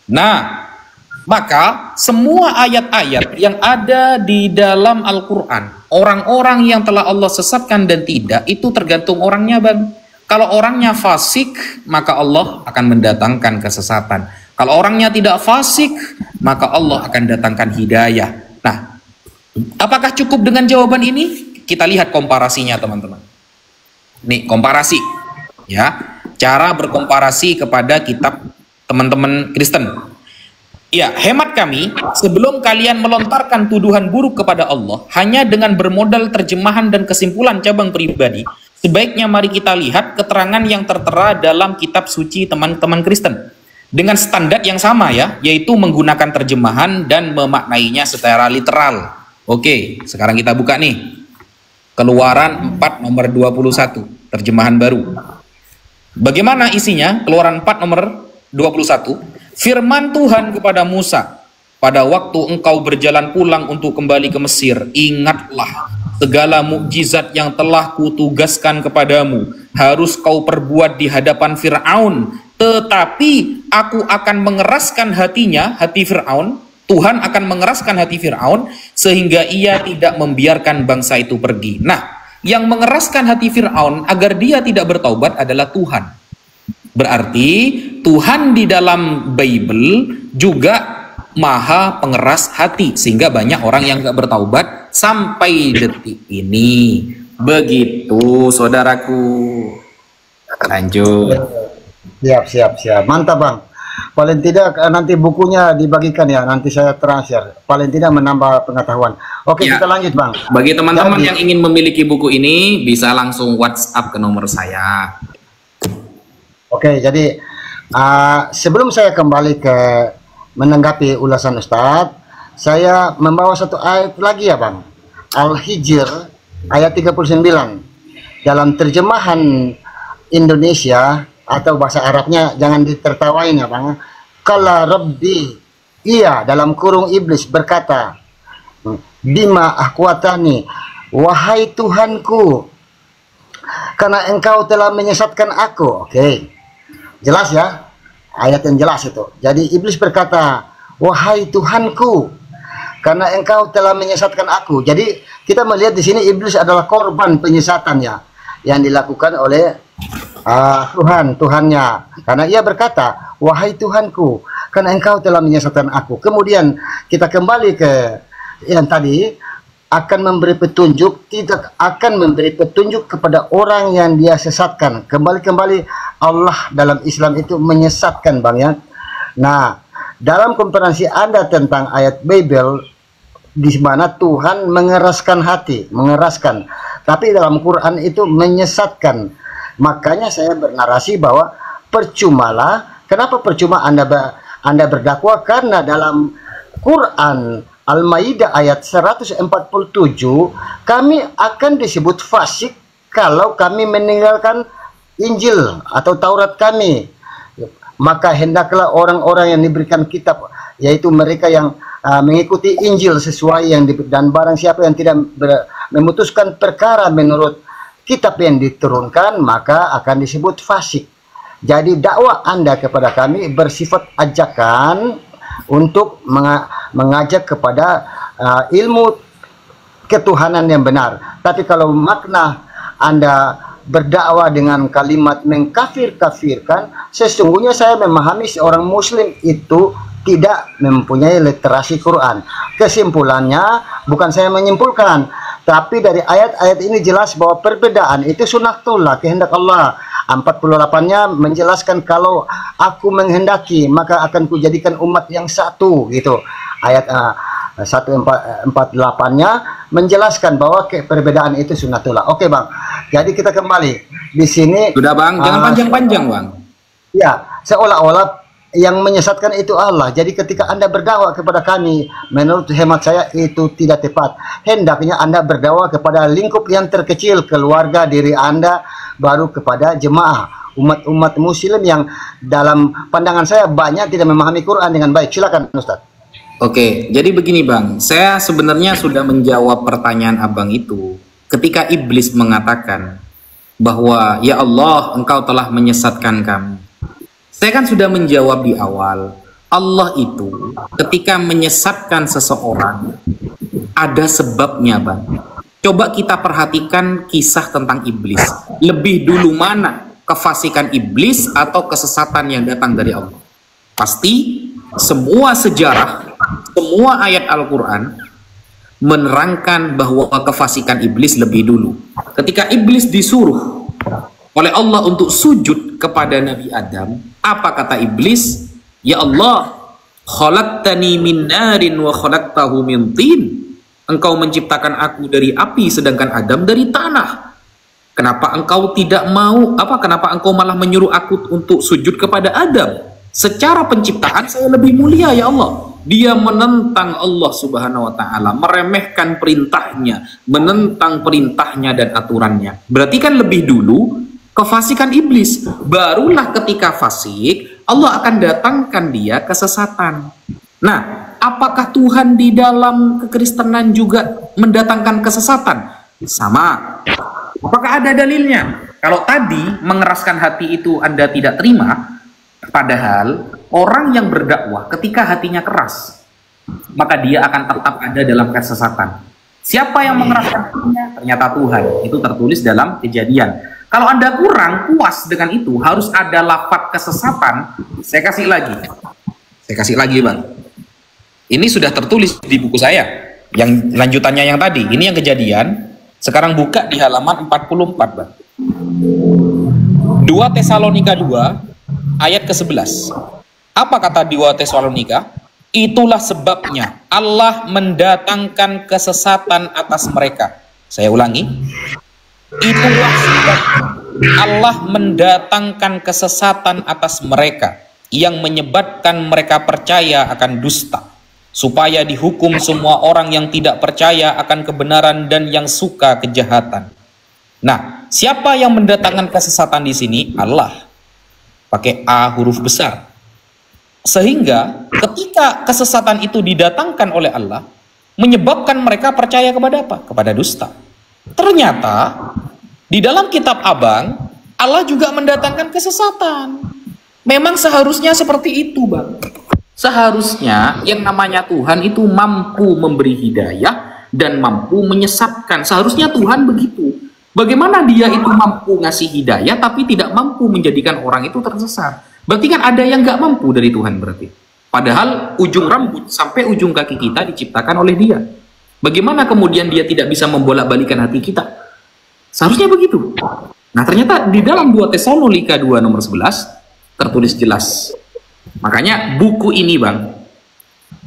Nah, maka semua ayat-ayat yang ada di dalam Al-Quran, orang-orang yang telah Allah sesatkan dan tidak, itu tergantung orangnya, bang. Kalau orangnya fasik, maka Allah akan mendatangkan kesesatan. Kalau orangnya tidak fasik, maka Allah akan datangkan hidayah. Nah, apakah cukup dengan jawaban ini? Kita lihat komparasinya, teman-teman. Nih, komparasi. Ya, cara berkomparasi kepada kitab teman-teman Kristen. Ya, hemat kami, sebelum kalian melontarkan tuduhan buruk kepada Allah hanya dengan bermodal terjemahan dan kesimpulan cabang pribadi, sebaiknya mari kita lihat keterangan yang tertera dalam kitab suci teman-teman Kristen dengan standar yang sama, ya, yaitu menggunakan terjemahan dan memaknainya secara literal. Oke, sekarang kita buka nih. Keluaran 4 nomor 21, terjemahan baru. Bagaimana isinya? Keluaran 4 nomor 21. Firman Tuhan kepada Musa, pada waktu engkau berjalan pulang untuk kembali ke Mesir, ingatlah segala mukjizat yang telah kutugaskan kepadamu harus kau perbuat di hadapan Fir'aun, tetapi aku akan mengeraskan hatinya, hati Fir'aun. Tuhan akan mengeraskan hati Fir'aun sehingga ia tidak membiarkan bangsa itu pergi. Nah, yang mengeraskan hati Fir'aun agar dia tidak bertaubat adalah Tuhan. Berarti Tuhan di dalam Bible juga maha pengeras hati, sehingga banyak orang yang gak bertaubat sampai detik ini. Begitu saudaraku. Lanjut. Siap. Mantap Bang. Paling tidak nanti bukunya dibagikan ya, nanti saya transfer. Paling tidak menambah pengetahuan. Oke, Ya. kita lanjut Bang. Bagi teman-teman Jadi- yang ingin memiliki buku ini, bisa langsung WhatsApp ke nomor saya. Oke, jadi sebelum saya kembali ke menanggapi ulasan Ustadz, saya membawa satu ayat lagi ya Bang. Al-Hijr ayat 39. Dalam terjemahan Indonesia atau bahasa Arabnya jangan ditertawain ya Bang. Qala Rabbi, iya dalam kurung iblis berkata, bima akhwatani, wahai Tuhanku, karena engkau telah menyesatkan aku. Oke. Jelas ya? Ayat yang jelas itu. Jadi iblis berkata, wahai Tuhanku, karena engkau telah menyesatkan aku. Jadi kita melihat di sini iblis adalah korban penyesatan ya, yang dilakukan oleh Tuhannya. Karena ia berkata, wahai Tuhanku, karena engkau telah menyesatkan aku. Kemudian kita kembali ke yang tadi, akan memberi petunjuk, tidak akan memberi petunjuk kepada orang yang dia sesatkan. Kembali Allah dalam Islam itu menyesatkan Bang ya. Nah, dalam komparasi Anda tentang ayat Bible di mana Tuhan mengeraskan hati, mengeraskan, tapi dalam Quran itu menyesatkan. Makanya saya bernarasi bahwa percumalah. Kenapa percuma Anda berdakwah? Karena dalam Quran Al-Maidah ayat 147, kami akan disebut fasik kalau kami meninggalkan Injil atau Taurat kami. Maka hendaklah orang-orang yang diberikan kitab, yaitu mereka yang mengikuti Injil sesuai yang dan barang siapa yang tidak memutuskan perkara menurut kitab yang diturunkan, maka akan disebut fasik. Jadi dakwah Anda kepada kami bersifat ajakan untuk mengajak kepada ilmu ketuhanan yang benar. Tapi kalau makna Anda berdakwah dengan kalimat mengkafir-kafirkan, sesungguhnya saya memahami seorang muslim itu tidak mempunyai literasi Quran. Kesimpulannya, bukan saya menyimpulkan, tapi dari ayat-ayat ini jelas bahwa perbedaan itu sunnatullah, kehendak Allah. 48-nya menjelaskan kalau aku menghendaki maka akan kujadikan umat yang satu gitu. Ayat 148-nya menjelaskan bahwa perbedaan itu sunnatullah. Oke Bang. Jadi kita kembali di sini. Sudah Bang, jangan panjang-panjang Bang. Ya, seolah-olah yang menyesatkan itu Allah. Jadi ketika Anda berdakwah kepada kami, menurut hemat saya itu tidak tepat. Hendaknya Anda berdakwah kepada lingkup yang terkecil, keluarga, diri Anda, baru kepada jemaah, umat-umat muslim yang dalam pandangan saya banyak tidak memahami Quran dengan baik. Silakan Ustaz. Oke, jadi begini Bang, saya sebenarnya sudah menjawab pertanyaan Abang itu ketika iblis mengatakan bahwa ya Allah, engkau telah menyesatkan kami. Saya kan sudah menjawab di awal, Allah itu ketika menyesatkan seseorang ada sebabnya Bang. Coba kita perhatikan kisah tentang iblis. Lebih dulu mana kefasikan iblis atau kesesatan yang datang dari Allah? Pasti semua sejarah, semua ayat Al-Quran menerangkan bahwa kefasikan iblis lebih dulu. Ketika iblis disuruh oleh Allah untuk sujud kepada Nabi Adam, apa kata iblis? Ya Allah, khalaqtani min narin wa khalaqtahu min tin. Engkau menciptakan aku dari api sedangkan Adam dari tanah. Kenapa engkau tidak mau, kenapa engkau malah menyuruh aku untuk sujud kepada Adam? Secara penciptaan saya lebih mulia ya Allah. Dia menentang Allah Subhanahu wa taala, meremehkan perintahnya, menentang perintahnya dan aturannya. Berarti kan lebih dulu kefasikan iblis. Barulah ketika fasik, Allah akan datangkan dia kesesatan. Nah, apakah Tuhan di dalam kekristenan juga mendatangkan kesesatan? Sama. Apakah ada dalilnya? Kalau tadi mengeraskan hati itu Anda tidak terima, padahal orang yang berdakwah ketika hatinya keras, maka dia akan tetap ada dalam kesesatan. Siapa yang mengeraskan hatinya? Ternyata Tuhan. Itu tertulis dalam Kejadian. Kalau Anda kurang puas dengan itu, harus ada lafaz kesesatan. Saya kasih lagi, Bang. Ini sudah tertulis di buku saya. Yang lanjutannya yang tadi. Ini yang kejadian. Sekarang buka di halaman 44, Bang. 2 Tesalonika 2 ayat ke-11. Apa kata 2 Tesalonika? Itulah sebabnya Allah mendatangkan kesesatan atas mereka. Saya ulangi. Itulah sebabnya Allah mendatangkan kesesatan atas mereka yang menyebabkan mereka percaya akan dusta, supaya dihukum semua orang yang tidak percaya akan kebenaran dan yang suka kejahatan. Nah, siapa yang mendatangkan kesesatan di sini? Allah. Pakai A huruf besar. Sehingga ketika kesesatan itu didatangkan oleh Allah, menyebabkan mereka percaya kepada apa? Kepada dusta. Ternyata di dalam kitab Abang, Allah juga mendatangkan kesesatan. Memang seharusnya seperti itu, Bang. Seharusnya yang namanya Tuhan itu mampu memberi hidayah dan mampu menyesatkan. Seharusnya Tuhan begitu. Bagaimana dia itu mampu ngasih hidayah tapi tidak mampu menjadikan orang itu tersesat? Berarti kan ada yang nggak mampu dari Tuhan berarti. Padahal ujung rambut sampai ujung kaki kita diciptakan oleh dia. Bagaimana kemudian dia tidak bisa membolak-balikan hati kita? Seharusnya begitu. Nah, ternyata di dalam 2 Tesalonika 2 nomor 11 tertulis jelas. Makanya buku ini, Bang,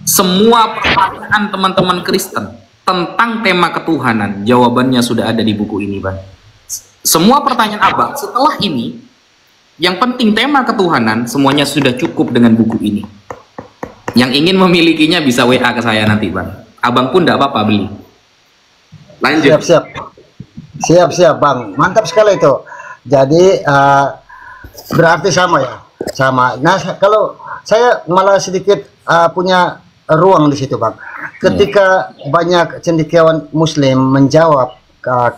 semua pertanyaan teman-teman Kristen tentang tema ketuhanan, jawabannya sudah ada di buku ini, Bang. Semua pertanyaan Abang setelah ini, yang penting tema ketuhanan, semuanya sudah cukup dengan buku ini. Yang ingin memilikinya bisa WA ke saya nanti, Bang. Abang pun tidak apa-apa beli. Lanjut. Siap, Bang. Mantap sekali itu. Jadi berarti sama ya, sama. Nah, kalau saya malah sedikit punya ruang di situ, Bang. Ketika banyak cendekiawan Muslim menjawab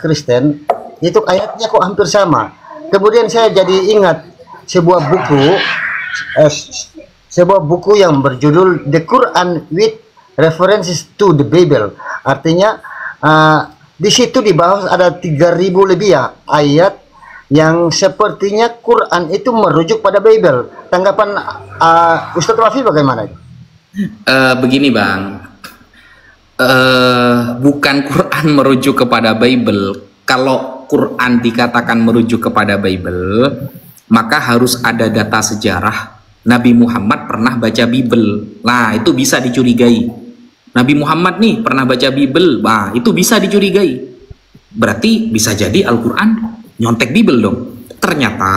Kristen, itu ayatnya kok hampir sama. Kemudian saya jadi ingat sebuah buku yang berjudul The Quran with References to the Bible. Artinya di situ dibahas ada 3.000 lebih ya ayat yang sepertinya Quran itu merujuk pada Bible. Tanggapan Ustadz Wafi bagaimana? Begini, Bang. Bukan Quran merujuk kepada Bible. Kalau Quran dikatakan merujuk kepada Bible, maka harus ada data sejarah. Nabi Muhammad pernah baca Bible. Nah, itu bisa dicurigai. Nabi Muhammad nih pernah baca Bible. Nah, itu bisa dicurigai. Berarti bisa jadi Al-Quran nyontek Bible dong. Ternyata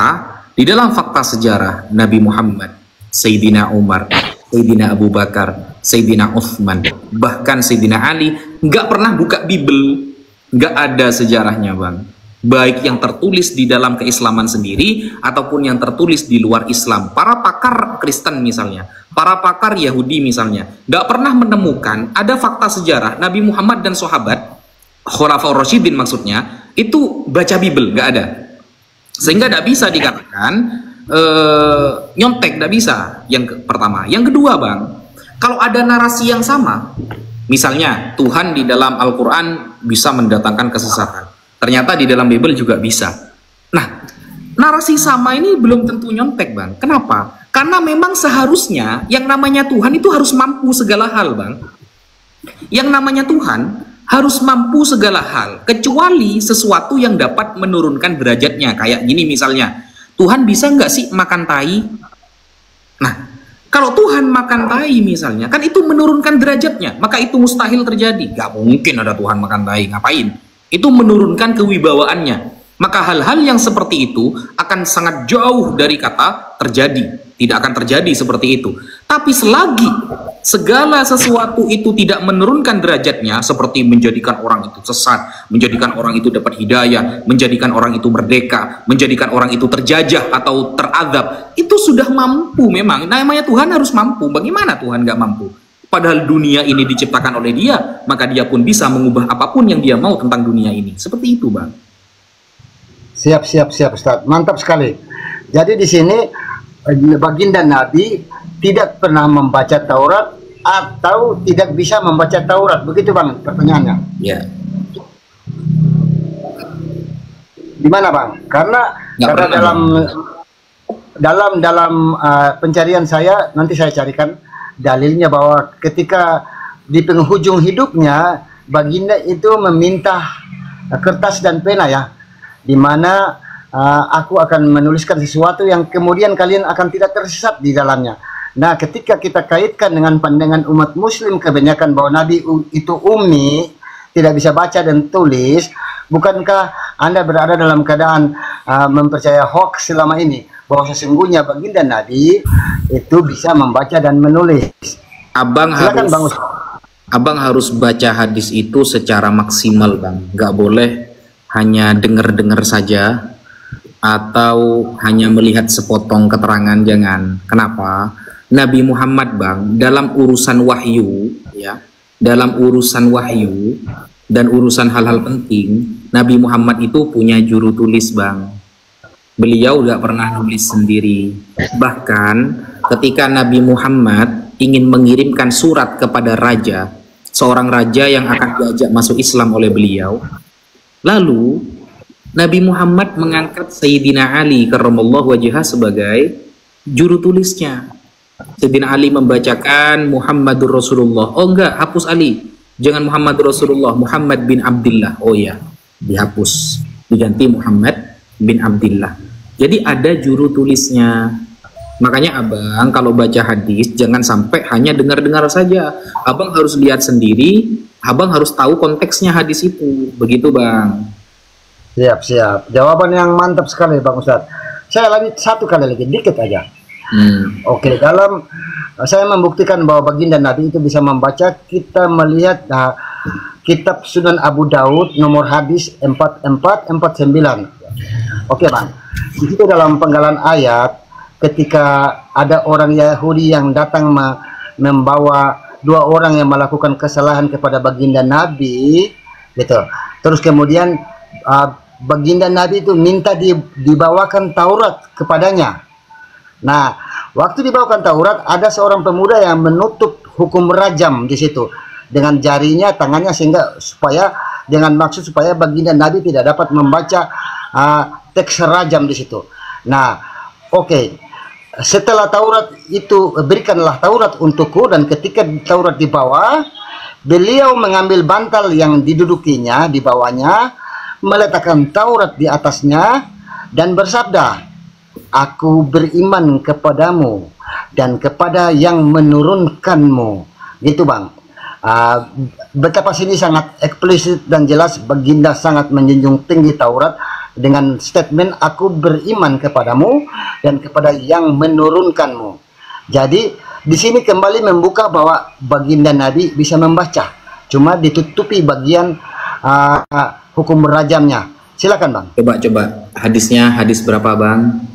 di dalam fakta sejarah Nabi Muhammad, Sayyidina Umar, Sayyidina Abu Bakar, Sayyidina Uthman, bahkan Sayyidina Ali nggak pernah buka Bible. Nggak ada sejarahnya, Bang. Baik yang tertulis di dalam keislaman sendiri ataupun yang tertulis di luar Islam. Para pakar Kristen misalnya, para pakar Yahudi misalnya, nggak pernah menemukan ada fakta sejarah Nabi Muhammad dan sahabat Khulafaur Rasyidin maksudnya itu baca Bible, nggak ada. Sehingga nggak bisa dikatakan nyontek, nggak bisa. Yang pertama. Yang kedua, Bang, kalau ada narasi yang sama, misalnya Tuhan di dalam Al-Quran bisa mendatangkan kesesatan, ternyata di dalam Bible juga bisa. Nah, narasi sama ini belum tentu nyontek, Bang. Kenapa? Karena memang seharusnya yang namanya Tuhan itu harus mampu segala hal, Bang. Yang namanya Tuhan harus mampu segala hal, kecuali sesuatu yang dapat menurunkan derajatnya. Kayak gini misalnya, Tuhan bisa nggak sih makan tai? Nah, kalau Tuhan makan tai misalnya, kan itu menurunkan derajatnya, maka itu mustahil terjadi. Gak mungkin ada Tuhan makan tai, ngapain? Itu menurunkan kewibawaannya. Maka hal-hal yang seperti itu akan sangat jauh dari kata terjadi. Tidak akan terjadi seperti itu. Tapi selagi segala sesuatu itu tidak menurunkan derajatnya, seperti menjadikan orang itu sesat, menjadikan orang itu dapat hidayah, menjadikan orang itu merdeka, menjadikan orang itu terjajah atau teradab, itu sudah mampu memang. Namanya Tuhan harus mampu. Bagaimana Tuhan nggak mampu? Padahal dunia ini diciptakan oleh Dia, maka Dia pun bisa mengubah apapun yang Dia mau tentang dunia ini. Seperti itu, Bang. Siap, Ustaz. Mantap sekali. Jadi di sini baginda Nabi tidak pernah membaca Taurat atau tidak bisa membaca Taurat. Begitu, Bang, pertanyaannya. Ya. Di mana Bang? Karena Nggak pernah, dalam pencarian saya, nanti saya carikan dalilnya bahwa ketika di penghujung hidupnya baginda itu meminta kertas dan pena ya, di mana aku akan menuliskan sesuatu yang kemudian kalian akan tidak tersesat di dalamnya. Nah, ketika kita kaitkan dengan pandangan umat muslim kebanyakan bahwa Nabi itu ummi, tidak bisa baca dan tulis, bukankah Anda berada dalam keadaan mempercaya hoax selama ini bahwa sesungguhnya baginda Nabi itu bisa membaca dan menulis? Silakan Bang Ustaz. Abang harus baca hadis itu secara maksimal, Bang. Nggak boleh hanya dengar-dengar saja atau hanya melihat sepotong keterangan, jangan. Kenapa? Nabi Muhammad, Bang, dalam urusan wahyu, ya, dalam urusan wahyu dan urusan hal-hal penting, Nabi Muhammad itu punya juru tulis, Bang. Beliau nggak pernah nulis sendiri. Bahkan ketika Nabi Muhammad ingin mengirimkan surat kepada raja, seorang raja yang akan diajak masuk Islam oleh beliau, lalu Nabi Muhammad mengangkat Sayyidina Ali karramallahu wajhah sebagai juru tulisnya. Sayyidina Ali membacakan Muhammadur Rasulullah. Oh enggak, hapus Ali. Jangan Muhammadur Rasulullah, Muhammad bin Abdullah. Oh ya, dihapus. Diganti Muhammad bin Abdullah. Jadi ada juru tulisnya. Makanya abang kalau baca hadis jangan sampai hanya dengar-dengar saja. Abang harus lihat sendiri, abang harus tahu konteksnya hadis itu. Begitu Bang. Siap. Jawaban yang mantap sekali Bang Ustadz. Saya lagi satu kali lagi, dikit aja. Oke, dalam saya membuktikan bahwa baginda Nabi itu bisa membaca, kita melihat kitab Sunan Abu Daud nomor hadis 4449. Oke Bang, di situ dalam penggalan ayat, ketika ada orang Yahudi yang datang membawa dua orang yang melakukan kesalahan kepada baginda Nabi, gitu. Terus kemudian baginda Nabi itu minta dibawakan Taurat kepadanya. Nah, waktu dibawakan Taurat, ada seorang pemuda yang menutup hukum rajam di situ dengan jarinya, tangannya, sehingga supaya dengan maksud supaya baginda Nabi tidak dapat membaca teks rajam di situ. Nah, oke. Setelah Taurat itu, berikanlah Taurat untukku, dan ketika Taurat dibawa, beliau mengambil bantal yang didudukinya, di bawahnya, meletakkan Taurat di atasnya, dan bersabda, aku beriman kepadamu dan kepada yang menurunkanmu. Gitu Bang. Betapa sini sangat eksplisit dan jelas baginda sangat menjunjung tinggi Taurat dengan statement aku beriman kepadamu dan kepada yang menurunkanmu. Jadi di sini kembali membuka bahwa baginda Nabi bisa membaca, cuma ditutupi bagian hukum rajamnya. Silakan Bang. Coba hadisnya, hadis berapa Bang?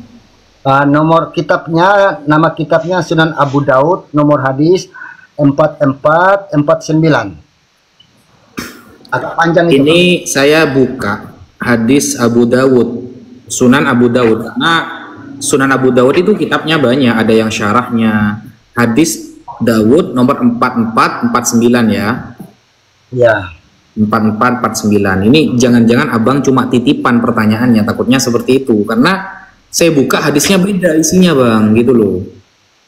Nomor kitabnya, nama kitabnya Sunan Abu Daud, nomor hadis 4449. Agak panjang itu. Ini Bang, saya buka hadis Abu Dawud, Sunan Abu Dawud, karena Sunan Abu Dawud itu kitabnya banyak, ada yang syarahnya. Hadis Dawud nomor 4449 ya. Ya. 4449. Ini jangan-jangan abang cuma titipan pertanyaannya, takutnya seperti itu, karena saya buka hadisnya beda isinya Bang, gitu loh.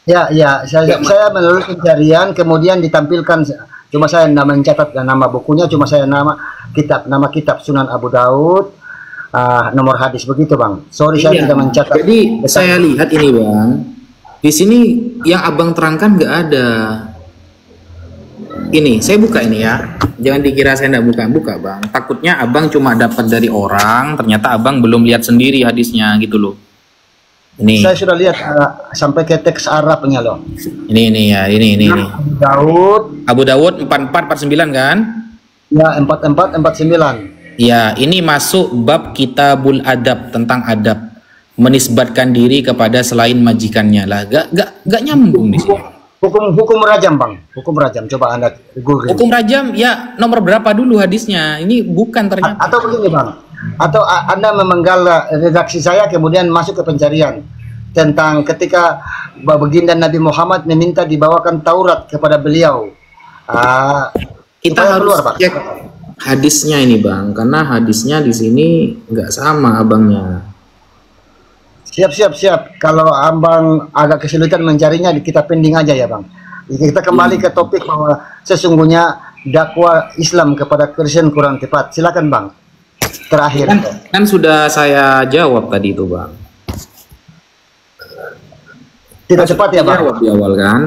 Ya, saya menulis pencarian, kemudian ditampilkan. Cuma saya tidak mencatat nama bukunya, cuma saya nama kitab Sunan Abu Daud, nomor hadis, begitu Bang. Sorry saya tidak mencatat. Jadi saya lihat ini Bang, di sini yang abang terangkan nggak ada. Ini saya buka ini ya, jangan dikira saya tidak buka Bang. Takutnya abang cuma dapat dari orang, ternyata abang belum lihat sendiri hadisnya, gitu loh. Ini saya sudah lihat sampai ke teks Arabnya loh. Ini ya, ini. Abu Dawud 4449 kan? Ya, 4449. Ya, ini masuk bab Kitabul Adab, tentang adab, menisbatkan diri kepada selain majikannya lah. Gak nyambung di sini. Hukum rajam Bang, hukum rajam. Coba Anda Google. Hukum rajam ya, nomor berapa dulu hadisnya? Ini bukan ternyata. Atau begini Bang, atau Anda memenggal redaksi saya kemudian masuk ke pencarian tentang ketika baginda Nabi Muhammad meminta dibawakan Taurat kepada beliau. Kita harus keluar, Pak. hadisnya ini bang, karena hadisnya di sini nggak sama abangnya. Siap. Kalau abang agak kesulitan mencarinya, kita pending aja ya bang. Kita kembali ke topik bahwa sesungguhnya dakwah Islam kepada Kristen kurang tepat. Silakan bang. Terakhir. Kan sudah saya jawab tadi itu bang. Tidak tepat ya bang? Jawab di awal kan?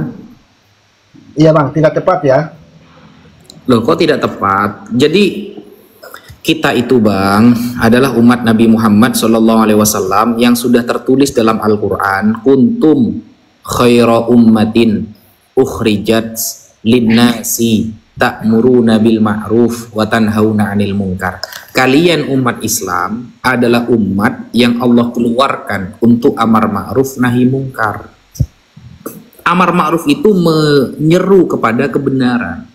Iya bang, tidak tepat ya. Loh kok tidak tepat? Jadi kita itu bang adalah umat Nabi Muhammad SAW yang sudah tertulis dalam Al-Quran, kuntum khaira ummatin ukhrijat linnasi ta'muruna bil ma'ruf wa tanhauna 'anil munkar. Kalian umat Islam adalah umat yang Allah keluarkan untuk amar ma'ruf nahi munkar. Amar ma'ruf itu menyeru kepada kebenaran,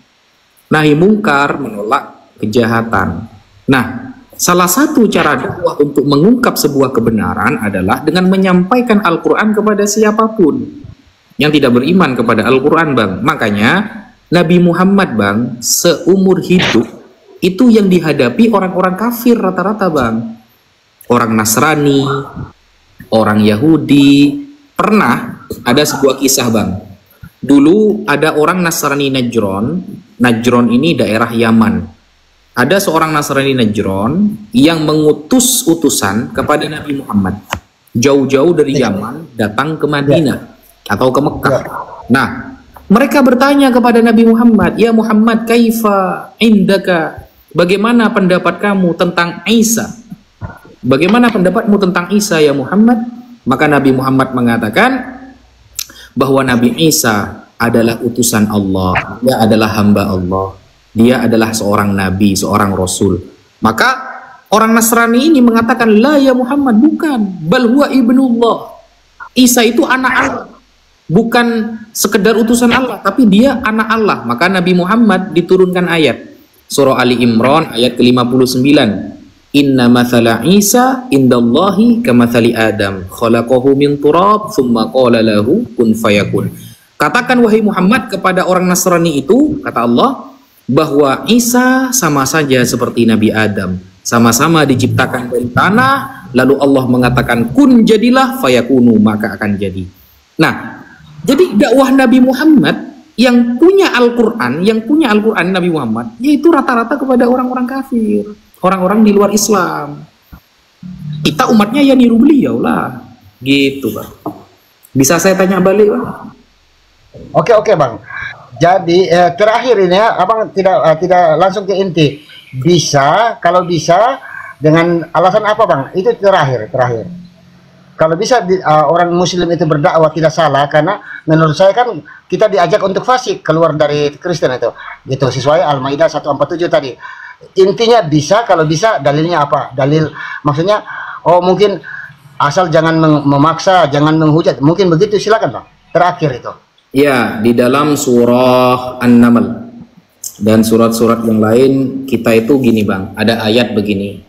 nahi munkar menolak kejahatan. Nah, salah satu cara dakwah untuk mengungkap sebuah kebenaran adalah dengan menyampaikan Al-Quran kepada siapapun yang tidak beriman kepada Al-Quran bang. Makanya Nabi Muhammad bang seumur hidup itu yang dihadapi orang-orang kafir rata-rata bang. Orang Nasrani, orang Yahudi. Pernah ada sebuah kisah bang. Dulu ada orang Nasrani Najron. Najron ini daerah Yaman. Ada seorang Nasrani Najron yang mengutus utusan kepada Nabi Muhammad. Jauh-jauh dari Yaman datang ke Madinah atau ke Mekah. Nah, mereka bertanya kepada Nabi Muhammad, "Ya Muhammad, kaifa indaka?" Bagaimana pendapat kamu tentang Isa? Bagaimana pendapatmu tentang Isa ya Muhammad? Maka Nabi Muhammad mengatakan bahwa Nabi Isa adalah utusan Allah. Dia adalah hamba Allah. Dia adalah seorang nabi, seorang rasul. Maka orang Nasrani ini mengatakan, "La ya Muhammad, bukan. Bal huwa ibnullah." Isa itu anak Allah. Bukan sekedar utusan Allah, tapi dia anak Allah. Maka Nabi Muhammad diturunkan ayat. Surah Ali Imran ayat ke-59. Inna mathala Isa indallahi kamathali Adam. Khalaqahu min turab, thumma qala lahu kun fayakun. Katakan wahai Muhammad kepada orang Nasrani itu, kata Allah, bahwa Isa sama saja seperti Nabi Adam, sama-sama diciptakan dari tanah, lalu Allah mengatakan kun jadilah, fayakunu, maka akan jadi. Nah, jadi dakwah Nabi Muhammad yang punya Al-Quran, Nabi Muhammad, yaitu rata-rata kepada orang-orang kafir, orang-orang di luar Islam. Kita umatnya ya niru beliau lah, gitu bang. Bisa saya tanya balik bang? Oke bang. Jadi terakhir ini ya, abang tidak langsung ke inti. Bisa, kalau bisa dengan alasan apa bang? Itu terakhir. Kalau bisa orang Muslim itu berdakwah tidak salah, karena menurut saya kan kita diajak untuk fasik keluar dari Kristen itu. Gitu sesuai Al-Maidah 147 tadi. Intinya bisa, kalau bisa dalilnya apa? Dalil maksudnya mungkin asal jangan memaksa, jangan menghujat. Mungkin begitu, silakan bang. Terakhir itu. Ya, di dalam surah An-Naml dan surat-surat yang lain kita itu gini bang, ada ayat begini.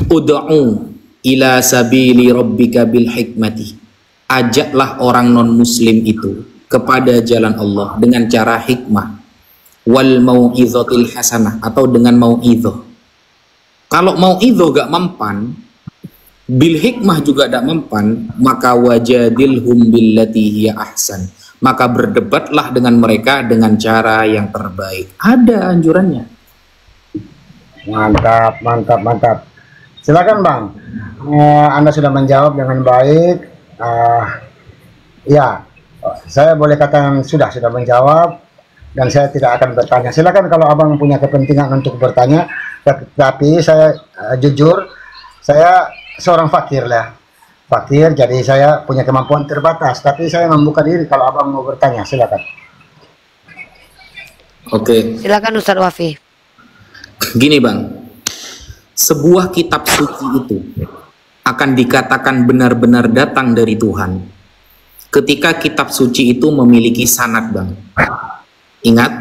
Ud'u ila sabili rabbika bil hikmati. Ajaklah orang non-muslim itu kepada jalan Allah dengan cara hikmah. Wal mau'izatil hasanah, atau dengan mau'izah. Kalau mau'izah gak mempan, bil hikmah juga tidak mempan, maka wajadilhum billati hiya ahsan, maka berdebatlah dengan mereka dengan cara yang terbaik. Ada anjurannya. Mantap. Silakan bang. Anda sudah menjawab dengan baik. Ya, saya boleh katakan sudah menjawab, dan saya tidak akan bertanya. Silakan kalau abang punya kepentingan untuk bertanya, tapi saya jujur, saya seorang fakir, jadi saya punya kemampuan terbatas, tapi saya membuka diri kalau abang mau bertanya. Silakan. Oke. Silakan Ustaz Wafi. Gini bang, sebuah kitab suci itu akan dikatakan benar-benar datang dari Tuhan ketika kitab suci itu memiliki sanad bang. Ingat,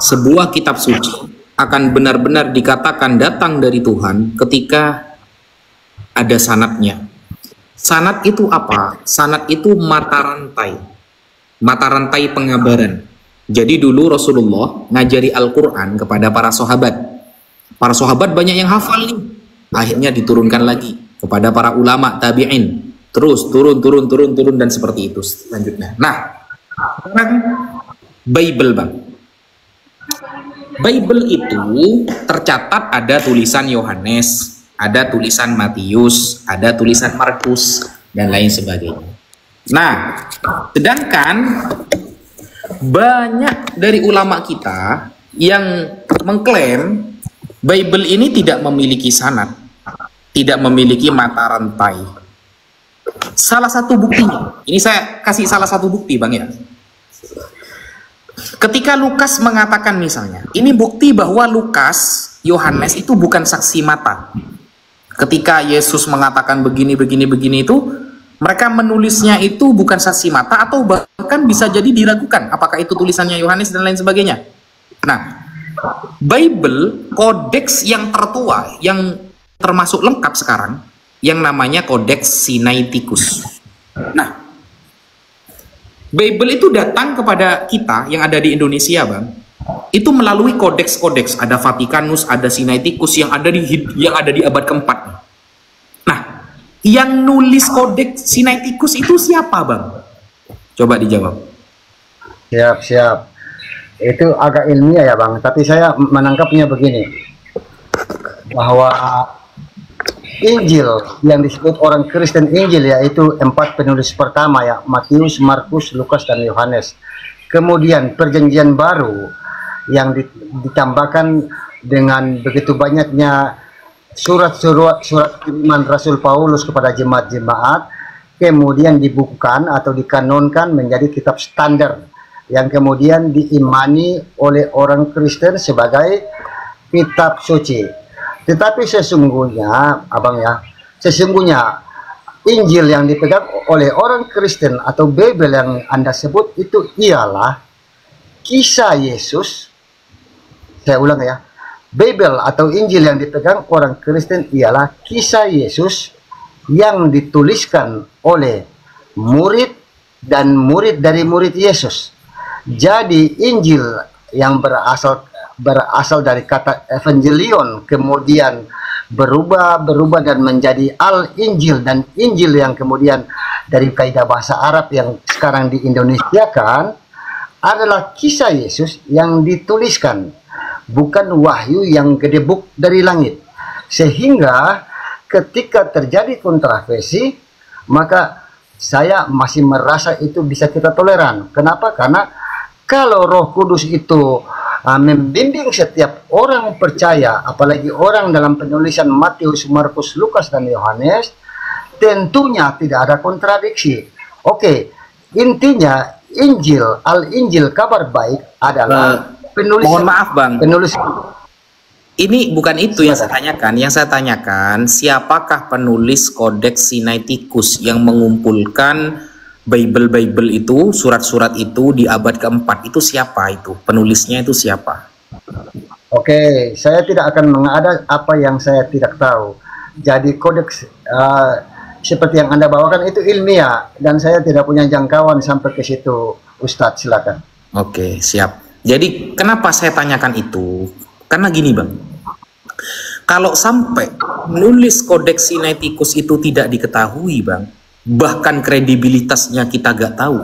sebuah kitab suci akan benar-benar dikatakan datang dari Tuhan ketika ada sanadnya. Sanad itu apa? Sanad itu mata rantai pengabaran. Jadi dulu Rasulullah ngajari Al-Quran kepada para sahabat. Para sahabat banyak yang hafal nih. Akhirnya diturunkan lagi kepada para ulama tabi'in. Terus turun dan seperti itu selanjutnya. Nah, sekarang Bible bang. Bible itu tercatat ada tulisan Yohanes, ada tulisan Matius, ada tulisan Markus, dan lain sebagainya. Nah, sedangkan banyak dari ulama kita yang mengklaim Bible ini tidak memiliki sanad, tidak memiliki mata rantai. Salah satu buktinya, ini saya kasih salah satu bukti bang ya. Ketika Lukas mengatakan misalnya, ini bukti bahwa Lukas, Yohanes itu bukan saksi mata. Ketika Yesus mengatakan begini itu, mereka menulisnya itu bukan saksi mata atau bahkan bisa jadi diragukan apakah itu tulisannya Yohanes dan lain sebagainya. Nah, Bible, kodeks yang tertua, yang termasuk lengkap sekarang, yang namanya Kodeks Sinaiticus. Nah, Bible itu datang kepada kita yang ada di Indonesia, bang. Itu melalui kodeks-kodeks. Ada Vatikanus, ada Sinaiticus yang ada di abad keempat. Nah, yang nulis Kodeks Sinaiticus itu siapa, bang? Coba dijawab. Siap. Itu agak ilmiah ya bang. Tapi saya menangkapnya begini, bahwa Injil yang disebut orang Kristen Injil yaitu 4 penulis pertama ya, Matius, Markus, Lukas, dan Yohanes. Kemudian perjanjian baru yang ditambahkan dengan begitu banyaknya surat kiriman Rasul Paulus kepada jemaat-jemaat, kemudian dibukukan atau dikanonkan menjadi kitab standar yang kemudian diimani oleh orang Kristen sebagai kitab suci. Tetapi sesungguhnya, abang ya, sesungguhnya Injil yang dipegang oleh orang Kristen atau Bible yang Anda sebut itu ialah kisah Yesus. Saya ulang ya, Bible atau Injil yang dipegang orang Kristen ialah kisah Yesus yang dituliskan oleh murid dan murid dari murid Yesus. Jadi Injil yang berasal dari kata evangelion kemudian berubah dan menjadi al-Injil, dan Injil yang kemudian dari kaidah bahasa Arab yang sekarang di Indonesia kan adalah kisah Yesus yang dituliskan, bukan wahyu yang gedebuk dari langit. Sehingga ketika terjadi kontroversi, maka saya masih merasa itu bisa kita toleran. Kenapa? Karena kalau Roh Kudus itu membimbing setiap orang percaya, apalagi orang dalam penulisan Matius, Markus, Lukas, dan Yohanes, tentunya tidak ada kontradiksi. Oke, intinya Injil, Al-Injil, kabar baik adalah penulis. Mohon maaf bang, penulis. Ini bukan itu yang saya tanyakan. Yang saya tanyakan, siapakah penulis Kodeks Sinaiticus yang mengumpulkan Bible itu, surat-surat itu di abad keempat, itu siapa itu? Penulisnya itu siapa? Oke, saya tidak akan mengada apa yang saya tidak tahu. Jadi kodeks seperti yang Anda bawakan itu ilmiah, dan saya tidak punya jangkauan sampai ke situ, Ustadz, silakan. Oke, siap. Jadi kenapa saya tanyakan itu? Karena gini bang, kalau sampai menulis Kodeks Sinaiticus itu tidak diketahui bang, bahkan kredibilitasnya kita gak tahu,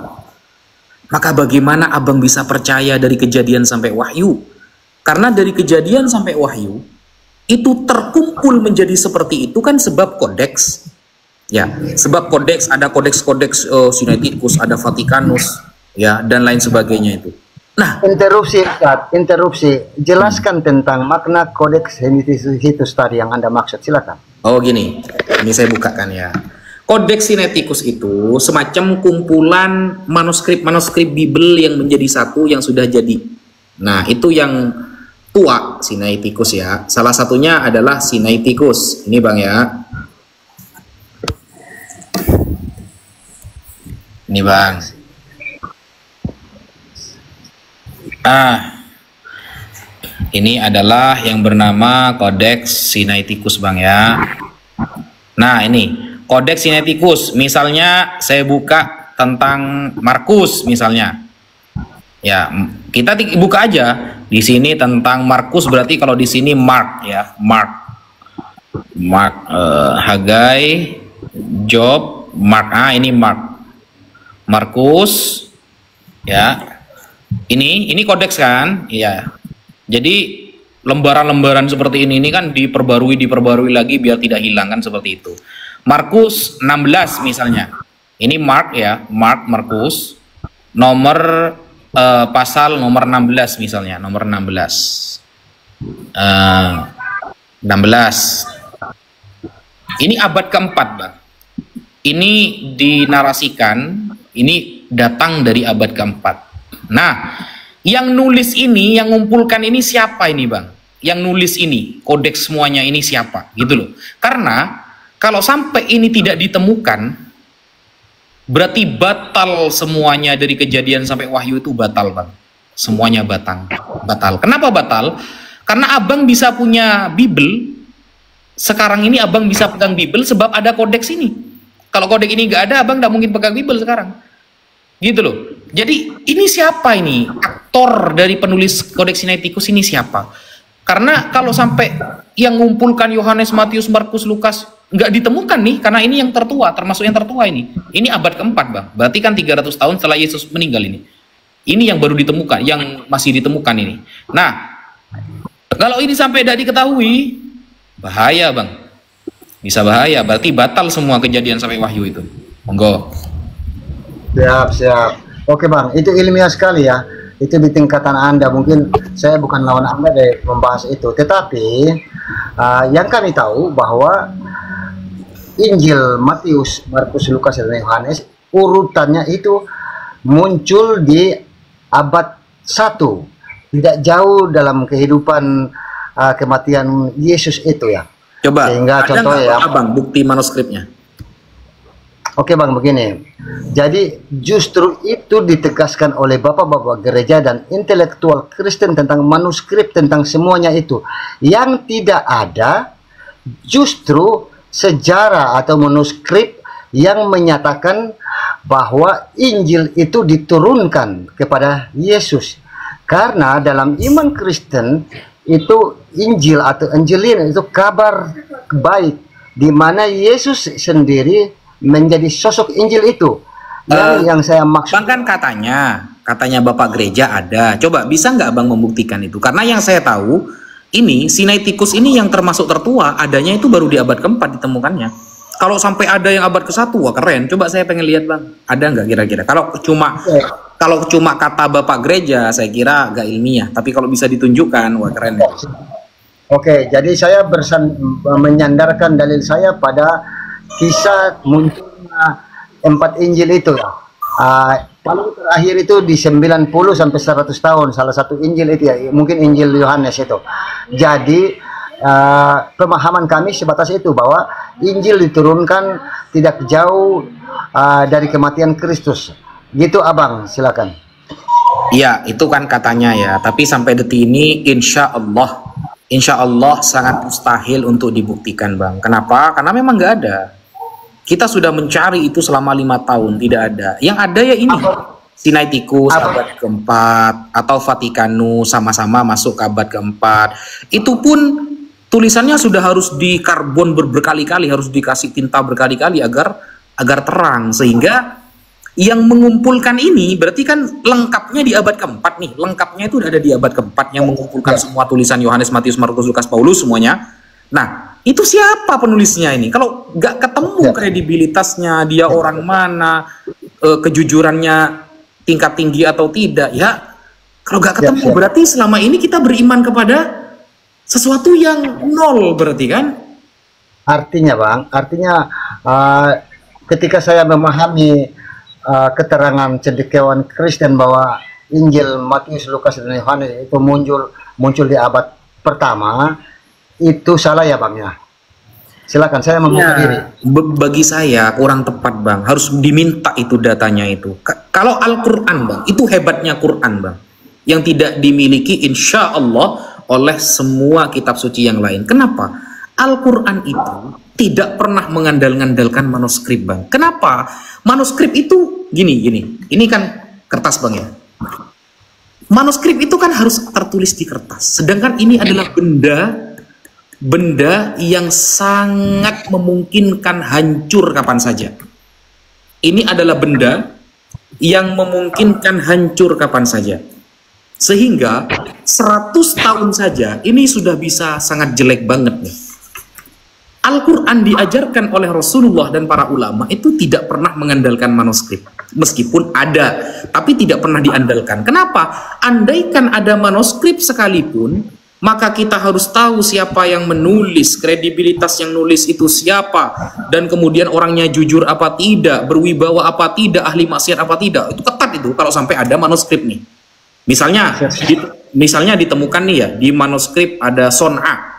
maka bagaimana abang bisa percaya dari Kejadian sampai Wahyu? Karena dari Kejadian sampai Wahyu itu terkumpul menjadi seperti itu kan sebab kodeks ya, sebab kodeks, ada kodeks Sinaiticus, ada Vatikanus ya, dan lain sebagainya itu. Nah, interupsi, jelaskan tentang makna Kodeks Sinaiticus tadi yang Anda maksud, silakan. Oh gini, ini saya bukakan ya. Kodeks Sinaiticus itu semacam kumpulan manuskrip Bible yang menjadi satu yang sudah jadi. Nah, itu yang tua Sinaiticus ya. Salah satunya adalah Sinaiticus. Ini bang ya. Ini bang. Ini adalah yang bernama Kodeks Sinaiticus bang ya. Nah ini Kodeks Sinaiticus, misalnya saya buka tentang Markus misalnya. Ya, kita buka aja di sini tentang Markus, berarti kalau di sini Mark ya, Mark, Hagai, Job, Mark. Ini Markus ya. Ini kodeks kan? Iya. Jadi lembaran-lembaran seperti ini kan diperbarui lagi biar tidak hilang kan, seperti itu. Markus 16 misalnya. Ini Mark ya, Markus nomor pasal nomor 16 misalnya, nomor 16. 16. Ini abad keempat, Bang. Ini dinarasikan, ini datang dari abad keempat. Nah, yang nulis ini, yang ngumpulkan ini siapa ini, Bang? Yang nulis ini, kodeks semuanya ini siapa? Gitu loh. Karena kalau sampai ini tidak ditemukan, berarti batal semuanya dari Kejadian sampai Wahyu itu batal, Bang. Semuanya batal. Kenapa batal? Karena Abang bisa punya Bible. Sekarang ini Abang bisa pegang Bible sebab ada kodeks ini. Kalau kodeks ini nggak ada, Abang nggak mungkin pegang Bible sekarang. Gitu loh. Jadi ini siapa ini? Aktor dari penulis kodeks Sinaiticus ini siapa? Karena kalau sampai yang mengumpulkan Yohanes, Matius, Markus, Lukas nggak ditemukan nih, karena ini yang tertua, termasuk yang tertua ini. Ini abad keempat, Bang. Berarti kan 300 tahun setelah Yesus meninggal ini. Ini yang baru ditemukan, yang masih ditemukan ini. Nah, kalau ini sampai tidak diketahui, bahaya, Bang. Bisa bahaya, berarti batal semua Kejadian sampai Wahyu itu. Monggo. Siap. Oke, Bang, itu ilmiah sekali ya. Itu di tingkatan Anda. Mungkin saya bukan lawan Anda dari membahas itu. Tetapi yang kami tahu bahwa Injil Matius, Markus, Lukas, dan Yohanes urutannya itu muncul di abad 1. Tidak jauh dalam kehidupan kematian Yesus itu ya. Coba, sehingga contohnya ya, Bang, bukti manuskripnya. Oke, Bang, begini. Jadi justru itu ditegaskan oleh bapak-bapak gereja dan intelektual Kristen tentang manuskrip, tentang semuanya itu. Yang tidak ada justru sejarah atau manuskrip yang menyatakan bahwa Injil itu diturunkan kepada Yesus. Karena dalam iman Kristen itu Injil atau Angelin itu kabar baik, di mana Yesus sendiri menjadi sosok Injil itu. Yang saya maksud, Bang, kan katanya Bapak Gereja ada. Coba bisa nggak Bang membuktikan itu? Karena yang saya tahu ini Sinaiticus ini yang termasuk tertua, adanya itu baru di abad keempat ditemukannya. Kalau sampai ada yang abad ke-1, wah keren. Coba saya pengen lihat, Bang. Ada nggak kira-kira? Kalau cuma kata Bapak Gereja, saya kira nggak ilmiah. Tapi kalau bisa ditunjukkan, wah keren. Oke, jadi saya menyandarkan dalil saya pada kisah munculnya 4 Injil itu ya. Paling terakhir itu di 90 sampai 100 tahun salah satu Injil itu ya, mungkin Injil Yohanes itu. Jadi pemahaman kami sebatas itu, bahwa Injil diturunkan tidak jauh dari kematian Kristus. Gitu, Abang, silakan. Iya, itu kan katanya ya. Tapi sampai detik ini insya Allah sangat mustahil untuk dibuktikan, Bang. Kenapa? Karena memang nggak ada. Kita sudah mencari itu selama 5 tahun, tidak ada. Yang ada ya ini, Sinaiticus abad keempat, atau Vatikanus sama-sama masuk ke abad keempat. Itu pun tulisannya sudah harus dikarbon berkali-kali, harus dikasih tinta berkali-kali agar terang. Sehingga yang mengumpulkan ini berarti kan lengkapnya di abad keempat nih. Lengkapnya itu udah ada di abad keempat yang mengumpulkan semua tulisan Yohanes, Matius, Markus, Lukas, Paulus semuanya. Nah, itu siapa penulisnya ini? Kalau nggak ketemu kredibilitasnya, dia orang mana, kejujurannya tingkat tinggi atau tidak, ya kalau nggak ketemu berarti selama ini kita beriman kepada sesuatu yang nol berarti kan? Artinya, Bang, ketika saya memahami keterangan cendekiawan Kristen bahwa Injil Matius, Lukas, dan Yohanes itu muncul di abad pertama, itu salah ya, Bang ya? Silakan, saya membuka diri. Bagi saya kurang tepat, Bang. Harus diminta itu datanya itu. Kalau Al-Quran, Bang, itu hebatnya Quran, Bang, yang tidak dimiliki insya Allah oleh semua kitab suci yang lain. Kenapa? Al-Quran itu tidak pernah mengandalkan manuskrip, Bang. Kenapa? Manuskrip itu gini. Ini kan kertas, Bang ya. Manuskrip itu kan harus tertulis di kertas. Sedangkan ini adalah benda yang sangat memungkinkan hancur kapan saja. Ini adalah benda yang memungkinkan hancur kapan saja. Sehingga 100 tahun saja ini sudah bisa sangat jelek banget nih. Al-Quran diajarkan oleh Rasulullah dan para ulama itu tidak pernah mengandalkan manuskrip. Meskipun ada, tapi tidak pernah diandalkan. Kenapa? Andaikan ada manuskrip sekalipun, maka kita harus tahu siapa yang menulis, kredibilitas yang nulis itu siapa, dan kemudian orangnya jujur apa tidak, berwibawa apa tidak, ahli maksiat apa tidak. Itu ketat itu kalau sampai ada manuskrip nih. Misalnya ditemukan nih ya, di manuskrip ada Son'a.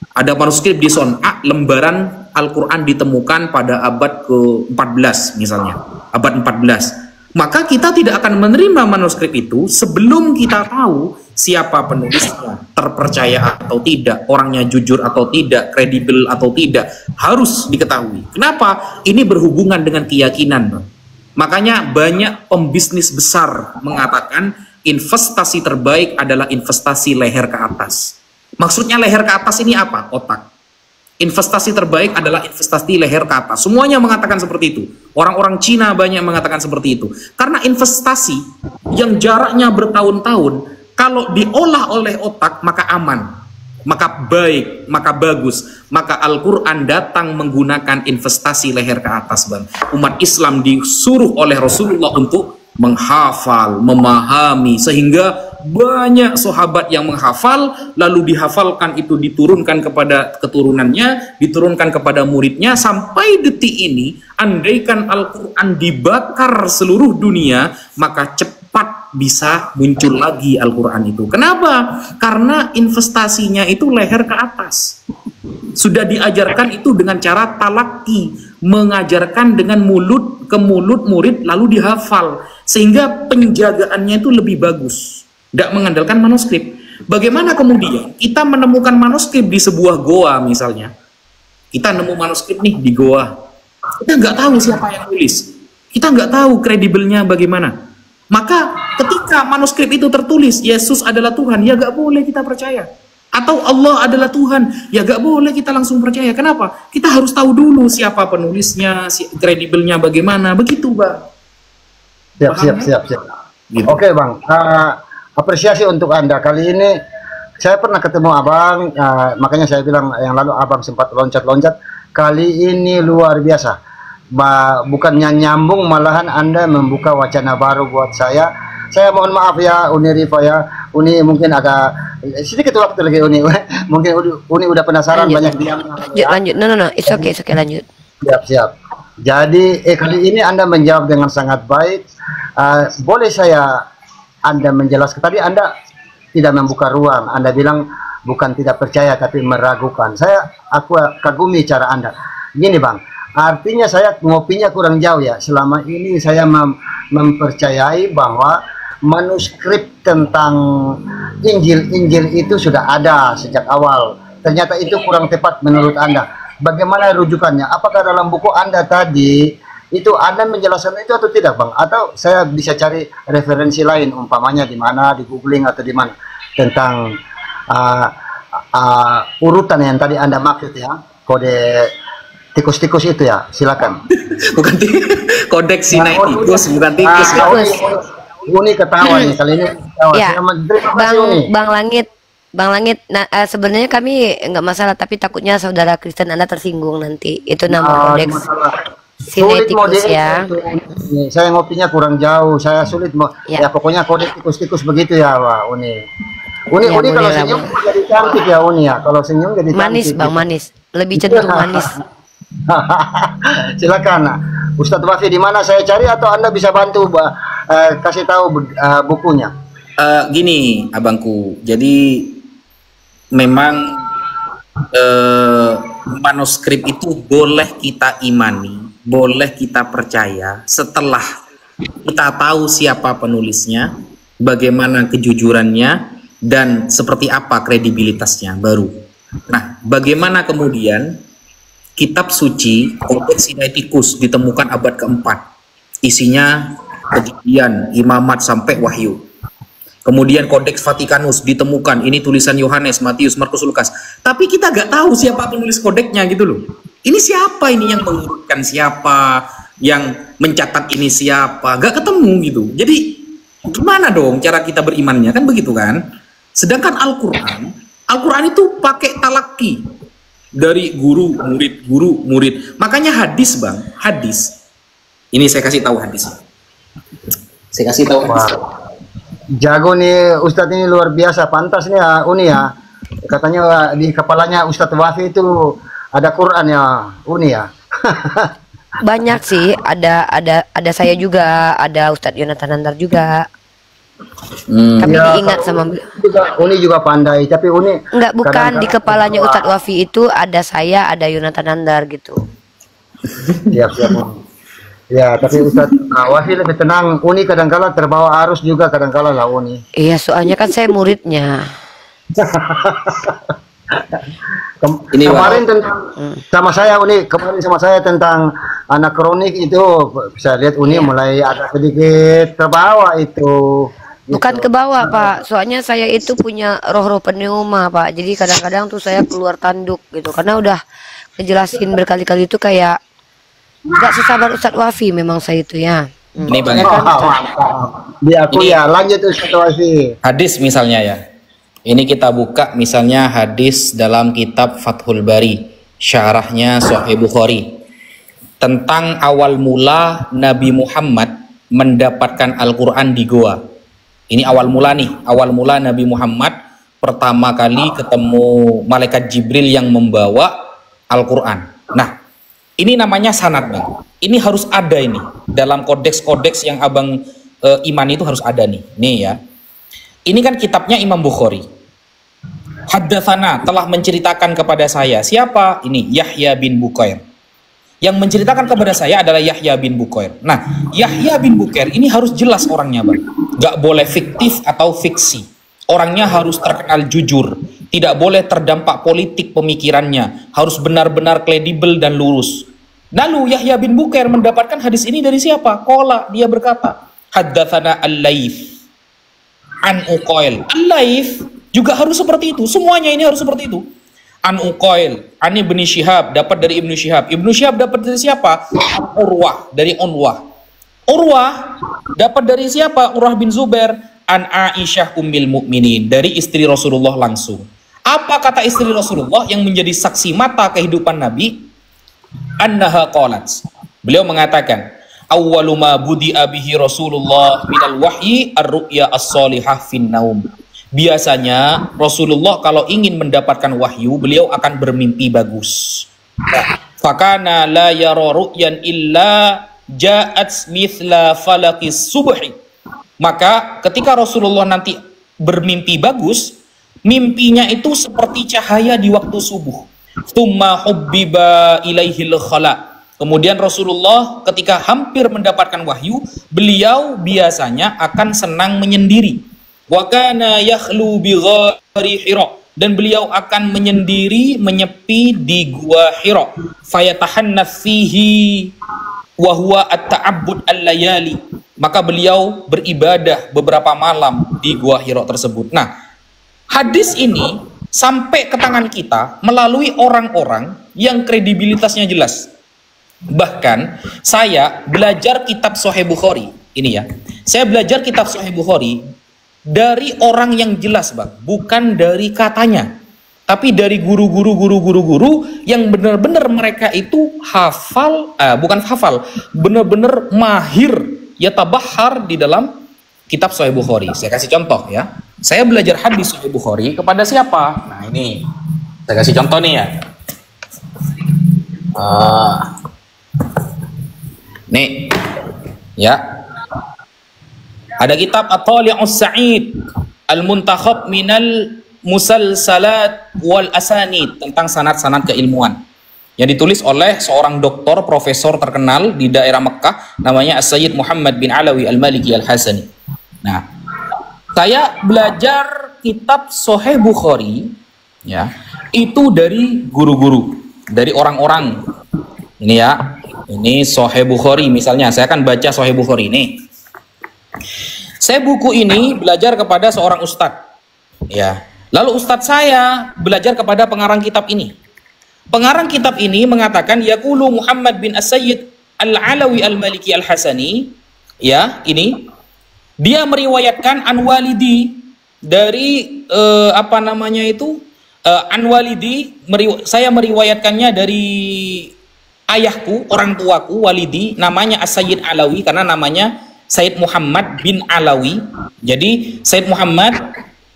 Ada manuskrip di Son'a, lembaran Al-Quran ditemukan pada abad ke-14 misalnya, abad 14. Maka kita tidak akan menerima manuskrip itu sebelum kita tahu siapa penulisnya, terpercaya atau tidak, orangnya jujur atau tidak, kredibel atau tidak, harus diketahui. Kenapa? Ini berhubungan dengan keyakinan, Bang. Makanya banyak pembisnis besar mengatakan investasi terbaik adalah investasi leher ke atas. Maksudnya leher ke atas ini apa? Otak. Investasi terbaik adalah investasi leher ke atas. Semuanya mengatakan seperti itu. Orang-orang Cina banyak mengatakan seperti itu. Karena investasi yang jaraknya bertahun-tahun, kalau diolah oleh otak, maka aman, maka baik, maka bagus. Maka Al-Quran datang menggunakan investasi leher ke atas, Bang. Umat Islam disuruh oleh Rasulullah untuk menghafal, memahami, sehingga banyak sahabat yang menghafal, lalu dihafalkan itu diturunkan kepada keturunannya, diturunkan kepada muridnya, sampai detik ini andaikan Al-Quran dibakar seluruh dunia, maka cepat bisa muncul lagi Al-Quran itu. Kenapa? Karena investasinya itu leher ke atas. Sudah diajarkan itu dengan cara talaki, mengajarkan dengan mulut ke mulut murid lalu dihafal, sehingga penjagaannya itu lebih bagus. Tidak mengandalkan manuskrip. Bagaimana kemudian kita menemukan manuskrip di sebuah goa misalnya? Kita nemu manuskrip nih di goa. Kita nggak tahu siapa yang tulis. Kita nggak tahu kredibelnya bagaimana. Maka ketika manuskrip itu tertulis Yesus adalah Tuhan, ya nggak boleh kita percaya. Atau Allah adalah Tuhan, ya nggak boleh kita langsung percaya. Kenapa? Kita harus tahu dulu siapa penulisnya, kredibelnya bagaimana. Begitu, Bang. Siap. Gitu. Oke, Bang. Apresiasi untuk Anda. Kali ini saya pernah ketemu Abang, makanya saya bilang yang lalu Abang sempat loncat-loncat. Kali ini luar biasa. Bukannya nyambung, malahan Anda membuka wacana baru buat saya. Saya mohon maaf ya, Uni Rifa ya. Uni mungkin agak sedikit waktu lagi Uni. Mungkin Uni udah penasaran, banyak diam. Lanjut. No. It's okay, lanjut. Siap. Jadi kali ini Anda menjawab dengan sangat baik. Boleh Anda menjelaskan, tadi Anda tidak membuka ruang, Anda bilang bukan tidak percaya tapi meragukan. Aku kagumi cara Anda. Gini Bang, artinya saya ngopinya kurang jauh ya. Selama ini saya mempercayai bahwa manuskrip tentang Injil itu sudah ada sejak awal. Ternyata itu kurang tepat menurut Anda. Bagaimana rujukannya? Apakah dalam buku Anda tadi itu Anda menjelaskan itu atau tidak, Bang? Atau saya bisa cari referensi lain, umpamanya di mana, di googling atau di mana, tentang urutan yang tadi Anda maksud ya, kode tikus-tikus itu ya, silakan. Bukan kodeks Sinai tikus, bukan tikus. Uni ketawa nih kali ini. Ya, Bang Langit, nah, sebenarnya kami nggak masalah, tapi takutnya saudara Kristen Anda tersinggung nanti. Itu nama kodeks Sinetikus ya. Saya ngopinya kurang jauh, saya sulit mau. Ya pokoknya kode tikus-tikus begitu ya, Pak Uni. Uni kalau senyum jadi cantik ya Uni ya. Kalau senyum jadi manis, cantik. Bang, manis. Lebih cenderung manis. Silakan. Ustadz Wafi di mana saya cari atau Anda bisa bantu kasih tahu bukunya? Gini, abangku. Jadi memang manuskrip itu boleh kita imani, boleh kita percaya setelah kita tahu siapa penulisnya, bagaimana kejujurannya, dan seperti apa kredibilitasnya baru. Nah, bagaimana kemudian kitab suci kodeks Sinaiticus ditemukan abad keempat, isinya Kejadian, Imamat sampai Wahyu. Kemudian Kodeks Vatikanus ditemukan, ini tulisan Yohanes, Matius, Markus, Lukas. Tapi kita nggak tahu siapa penulis kodeknya gitu loh. Ini siapa ini yang mengurutkan siapa, yang mencatat ini siapa, nggak ketemu gitu. Jadi gimana dong cara kita berimannya, kan begitu kan? Sedangkan Al-Quran itu pakai talaki dari guru murid. Makanya hadis bang, hadis. Ini saya kasih tahu hadisnya. Saya kasih tahu hadis. Jago nih Ustadz ini, luar biasa, pantas nih ya Uni ya. Katanya di kepalanya Ustadz Wafi itu ada Quran ya Uni ya. Banyak sih, ada saya juga, ada Ustadz Yonatan Nandar juga. Kami Ya, diingat sama Uni juga pandai, tapi Uni enggak, bukan kadang-kadang di kepalanya Ustadz Wafi itu ada saya, ada Yonatan Nandar gitu. siap. Ya, tapi Ustadz Wafi lebih tenang. Uni kadang-kala terbawa arus juga kadang-kala lah Uni. Iya, soalnya kan saya muridnya. Ini, Kemarin tentang sama saya Uni, kemarin sama saya tentang anakronik itu, bisa lihat Uni mulai agak sedikit terbawa itu. Bukan ke bawah Pak, soalnya saya itu punya roh-roh pneuma Pak. Jadi kadang-kadang tuh saya keluar tanduk gitu, karena udah ngejelasin berkali-kali itu kayak nggak sesabar Ustadz Wafi memang saya itu ya. Ini bang, Diakui ya, lanjut Ustadz Wafi. hadis misalnya ya. Ini kita buka misalnya hadis dalam kitab Fathul Bari, syarahnya Sahih Bukhari, tentang awal mula Nabi Muhammad mendapatkan Al-Quran di goa. Ini awal mula nih, awal mula Nabi Muhammad pertama kali ketemu malaikat Jibril yang membawa Al-Quran. Nah, ini namanya sanad bang. Ini harus ada ini dalam kodeks-kodeks yang abang imani itu harus ada nih. Nih ya. Ini kan kitabnya Imam Bukhari. Haddatsana, telah menceritakan kepada saya. Siapa? Ini Yahya bin Bukair. Yang menceritakan kepada saya adalah Yahya bin Bukair. Nah, Yahya bin Bukair ini harus jelas orangnya bang. Gak boleh fiktif atau fiksi. Orangnya harus terkenal jujur. Tidak boleh terdampak politik pemikirannya. Harus benar-benar kredibel dan lurus. Lalu Yahya bin Bukair mendapatkan hadis ini dari siapa? Qala, dia berkata, haddatsana Al-Laits an Uqail. Al-Laits juga harus seperti itu. Semuanya ini harus seperti itu. An Uqail, an Ibnu Syihab, dapat dari Ibnu Syihab. Ibnu Syihab dapat dari siapa? Urwah, dari Unwah. Urwah dapat dari siapa? Urwah bin Zubair. An Aisyah ummil mukminin, dari istri Rasulullah langsung. Apa kata istri Rasulullah yang menjadi saksi mata kehidupan Nabi? Annaha qalat. Beliau mengatakan, awwalu ma budi'a bihi Rasulullah minal wahyi ar-ru'ya as-salihah fin naum. Biasanya Rasulullah kalau ingin mendapatkan wahyu, beliau akan bermimpi bagus. Fakana la yara ru'yan illa ja'at mithla falaqis subhi. Maka ketika Rasulullah nanti bermimpi bagus, mimpinya itu seperti cahaya di waktu subuh. Tsumma hubbiba ilaihil khala. Kemudian Rasulullah ketika hampir mendapatkan wahyu, beliau biasanya akan senang menyendiri. Wa kana yakhlu bi ghari Hira, dan beliau akan menyendiri, menyepi di gua Hira. Fayatahannath fihi wa huwa at-ta'abbud al-layali. Maka beliau beribadah beberapa malam di gua Hira tersebut. Nah, hadis ini sampai ke tangan kita melalui orang-orang yang kredibilitasnya jelas. Bahkan saya belajar kitab Sahih Bukhari ini ya. Saya belajar kitab Sahih Bukhari dari orang yang jelas, Bang, bukan dari katanya. Tapi dari guru-guru yang benar-benar mereka itu hafal, bukan hafal, benar-benar mahir, ya tabahar di dalam kitab Sahih Bukhari. Saya kasih contoh ya. Saya belajar hadis Sahih Bukhari kepada siapa? Nah ini, saya kasih contoh nih ya. Nih, ya. Ada kitab At-Tali'us Sa'id Al-Muntakhab minal Musalsalat wal Asanid, tentang sanad-sanad keilmuan, yang ditulis oleh seorang doktor profesor terkenal di daerah Mekah, namanya As-Sayyid Muhammad bin Alawi Al-Maliki Al-Hasani. Nah, saya belajar kitab Sahih Bukhari ya, itu dari guru-guru, dari orang-orang. Ini ya, ini Sahih Bukhari misalnya, saya akan baca Sahih Bukhari ini. Saya buku ini belajar kepada seorang ustadz. Ya. Lalu ustadz saya belajar kepada pengarang kitab ini. Pengarang kitab ini mengatakan yaqulu Muhammad bin As-Sayyid Al-Alawi Al-Maliki Al-Hasani, ya, ini dia meriwayatkan an walidi dari an walidi, saya meriwayatkannya dari ayahku, orang tuaku, walidi, namanya As-Sayyid Alawi karena namanya Sayyid Muhammad bin Alawi. Jadi Sayyid Muhammad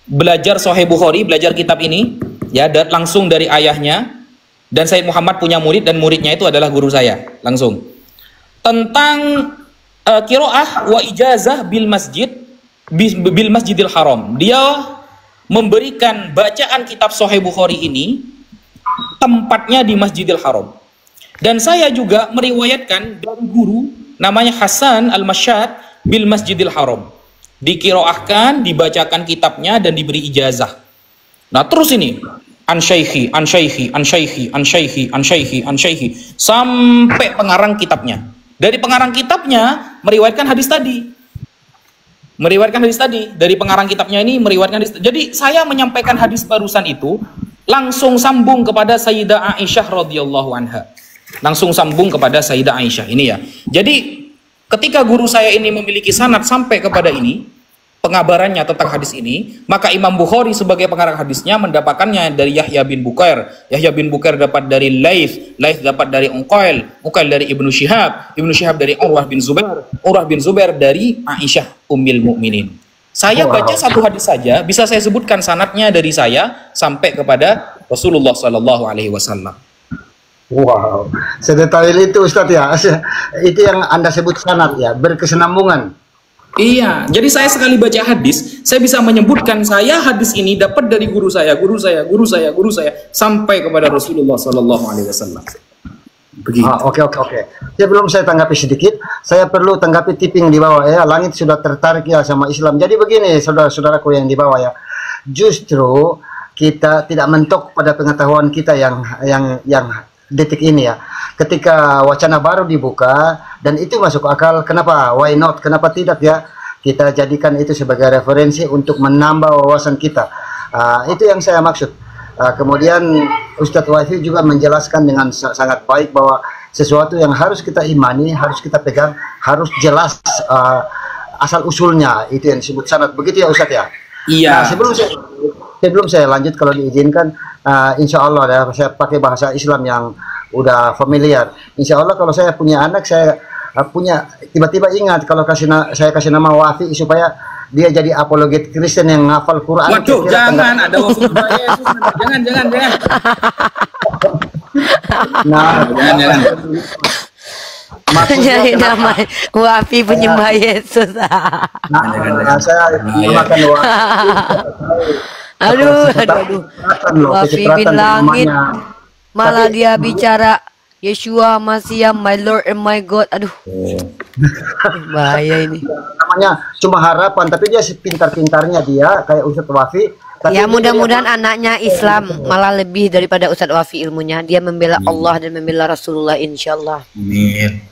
belajar Sahih Bukhari, belajar kitab ini ya langsung dari ayahnya, dan Sayyid Muhammad punya murid dan muridnya itu adalah guru saya langsung. Tentang qiraah wa ijazah bil Masjidil Haram. Dia memberikan bacaan kitab Sahih Bukhari ini tempatnya di Masjidil Haram. Dan saya juga meriwayatkan dari guru namanya Hasan Al-Masyad bil Masjidil Haram. Dikiroahkan, dibacakan kitabnya dan diberi ijazah. Nah, terus ini an syaikhi, an syaikhi, an syaikhi, an syaikhi, an syaikhi, an syaikhi sampai pengarang kitabnya. Dari pengarang kitabnya meriwayatkan hadis tadi. Meriwayatkan hadis tadi dari pengarang kitabnya ini meriwayatkan hadis. Jadi saya menyampaikan hadis barusan itu langsung sambung kepada Sayyidah Aisyah radhiyallahu anha. Langsung sambung kepada Sayyidah Aisyah ini ya. Jadi ketika guru saya ini memiliki sanad sampai kepada ini, pengabarannya tentang hadis ini, maka Imam Bukhari sebagai pengarang hadisnya mendapatkannya dari Yahya bin Bukair. Yahya bin Bukair dapat dari Laits, Laits dapat dari Uqail, Uqail dari Ibnu Syihab, Ibnu Syihab dari Urwah bin Zubair, Urwah bin Zubair dari Aisyah Ummul Mukminin. Saya baca satu hadis saja, bisa saya sebutkan sanadnya dari saya sampai kepada Rasulullah Sallallahu Alaihi Wasallam. Wow, sedetail itu Ustadz ya. Itu yang Anda sebut sanad ya, berkesinambungan. Iya, jadi saya sekali baca hadis, saya bisa menyebutkan saya hadis ini dapat dari guru saya, guru saya, guru saya, guru saya, sampai kepada Rasulullah Sallallahu Alaihi Wasallam. Begitu. Oke. Sebelum saya tanggapi sedikit, saya perlu tanggapi tipping di bawah ya. Langit sudah tertarik ya sama Islam. Jadi begini, saudara-saudaraku yang di bawah ya. Justru kita tidak mentok pada pengetahuan kita yang detik ini ya. Ketika wacana baru dibuka dan itu masuk akal, kenapa? Why not? Kenapa tidak ya? Kita jadikan itu sebagai referensi untuk menambah wawasan kita. Itu yang saya maksud. Kemudian Ustadz Wafi juga menjelaskan dengan sangat baik bahwa sesuatu yang harus kita imani, harus kita pegang, harus jelas asal usulnya. Itu yang disebut sanad. Begitu ya Ustadz ya? Iya. Nah, sebelum saya lanjut kalau diizinkan, insya Allah ya, saya pakai bahasa Islam yang udah familiar. Insya Allah kalau saya punya anak, saya punya tiba-tiba ingat kalau saya kasih nama Wafi supaya dia jadi apologet Kristen yang ngafal Quran. Waduh, jangan ada Yesus, jangan. Nah, jangan. Jadi nama Wafi penyembah Yesus. Saya memakan Wafi. Aduh. Wafi bin langit. Malah dia bicara Yeshua Masih my Lord and my God. Aduh. Bahaya ini. Namanya cuma harapan, tapi dia pintar-pintarnya dia kayak Ustadz Wafi. Ya mudah-mudahan anaknya Islam malah lebih daripada Ustadz Wafi ilmunya. Dia membela Allah dan membela Rasulullah insyaallah. Amin.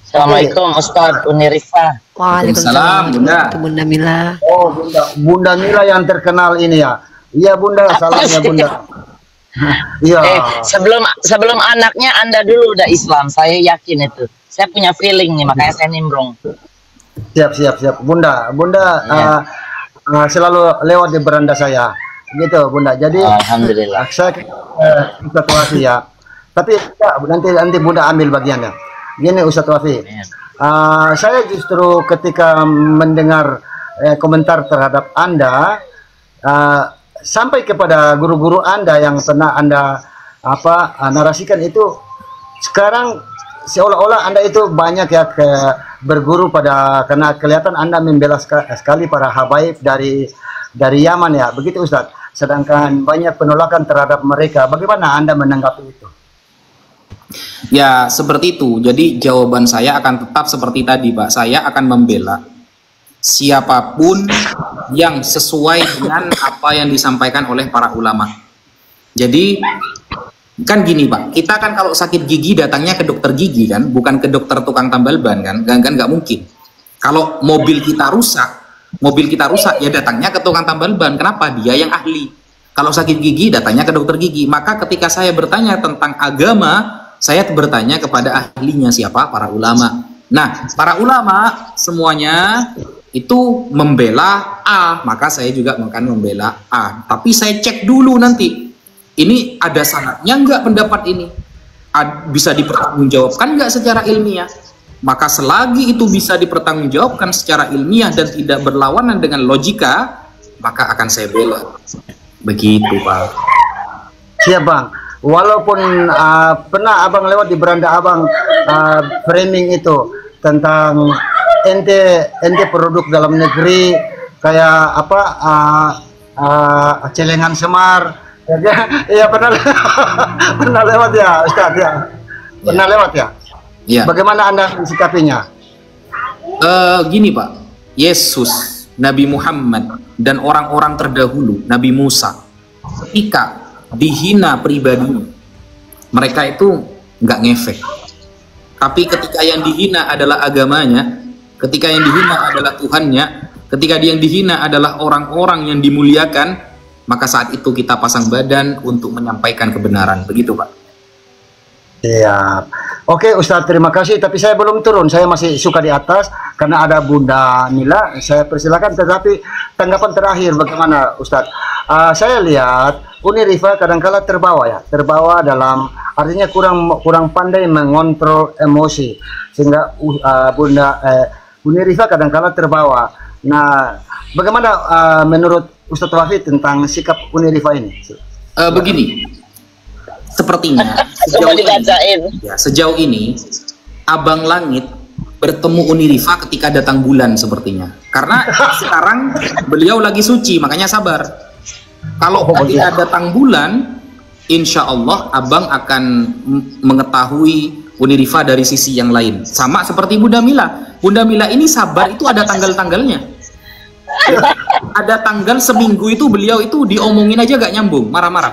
Assalamualaikum Ustadz Unirifa. Waalaikumsalam Bunda Mila. Oh Bunda Mila yang terkenal ini ya. Iya Bunda, salamnya Bunda. Iya. Sebelum anaknya Anda dulu udah Islam, saya yakin itu. Saya punya feeling nih, makanya saya nimbrung. Siap. Bunda selalu lewat di beranda saya. Gitu Bunda. Jadi alhamdulillah. Saya Ustadz Wafi ya. Tapi nanti Bunda ambil bagiannya. Gini Ustadz Wafi, saya justru ketika mendengar komentar terhadap Anda sampai kepada guru-guru Anda yang pernah Anda narasikan itu, sekarang seolah-olah Anda itu banyak ya berguru karena kelihatan Anda membela sekali para habaib dari Yaman ya, begitu Ustadz. Sedangkan banyak penolakan terhadap mereka. Bagaimana Anda menanggapi itu? Ya seperti itu. Jadi jawaban saya akan tetap seperti tadi Pak. Saya akan membela siapapun yang sesuai dengan apa yang disampaikan oleh para ulama. Jadi kan gini Pak, kita kan kalau sakit gigi datangnya ke dokter gigi kan, bukan ke dokter tukang tambal ban kan nggak mungkin. Kalau mobil kita rusak, mobil kita rusak, ya datangnya ke tukang tambal ban. Kenapa? Dia yang ahli. Kalau sakit gigi, datangnya ke dokter gigi. Maka ketika saya bertanya tentang agama, saya bertanya kepada ahlinya, siapa? Para ulama. Nah, para ulama semuanya itu membela A, maka saya juga akan membela A. Tapi saya cek dulu nanti, ini ada sanadnya enggak pendapat ini? Bisa dipertanggungjawabkan nggak secara ilmiah? Maka selagi itu bisa dipertanggungjawabkan secara ilmiah dan tidak berlawanan dengan logika, maka akan saya bela. Begitu, Pak. Siap, Bang. Walaupun pernah Abang lewat di beranda Abang framing itu tentang ente produk dalam negeri kayak apa celengan semar. Iya pernah lewat ya, Ustadz ya. Pernah lewat ya. Iya. Bagaimana Anda mensikapinya? Gini, Pak. Yesus, Nabi Muhammad dan orang-orang terdahulu, Nabi Musa, ketika dihina pribadinya, mereka itu nggak ngefek. Tapi ketika yang dihina adalah agamanya, ketika yang dihina adalah Tuhannya, ketika yang dihina adalah orang-orang yang dimuliakan, maka saat itu kita pasang badan untuk menyampaikan kebenaran. Begitu, Pak. Iya. Oke, Ustadz, terima kasih. Tapi saya belum turun. Saya masih suka di atas karena ada Bunda Nila. Saya persilakan. Tetapi tanggapan terakhir bagaimana, Ustadz? Saya lihat Unirifa kadangkala terbawa dalam artinya kurang pandai mengontrol emosi sehingga Unirifa kadangkala terbawa. Nah, bagaimana menurut Ustadz Wafi tentang sikap Unirifa ini? Begini, sepertinya sejauh ini Abang Langit bertemu Unirifa ketika datang bulan sepertinya. Karena sekarang beliau lagi suci, makanya sabar. Kalau ketika datang bulan, insya Allah Abang akan mengetahui Unirifa dari sisi yang lain. Sama seperti Bunda Mila. Bunda Mila ini sabar itu ada tanggal-tanggalnya. Ada tanggal seminggu itu beliau itu diomongin aja gak nyambung, marah-marah.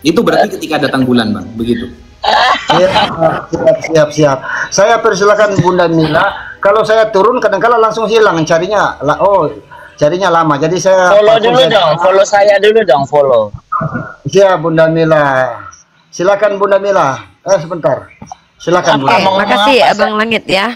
Itu berarti ketika datang bulan, Bang. Begitu. Siap. Saya persilakan Bunda Mila. Kalau saya turun kadang-kala langsung hilang carinya. Carinya lama. Jadi saya follow dulu dong. Follow saya dulu dong, follow. Iya, Bunda Mila. Silakan Bunda Mila. Sebentar. Silakan Bunda. Oke, makasih Abang Langit ya.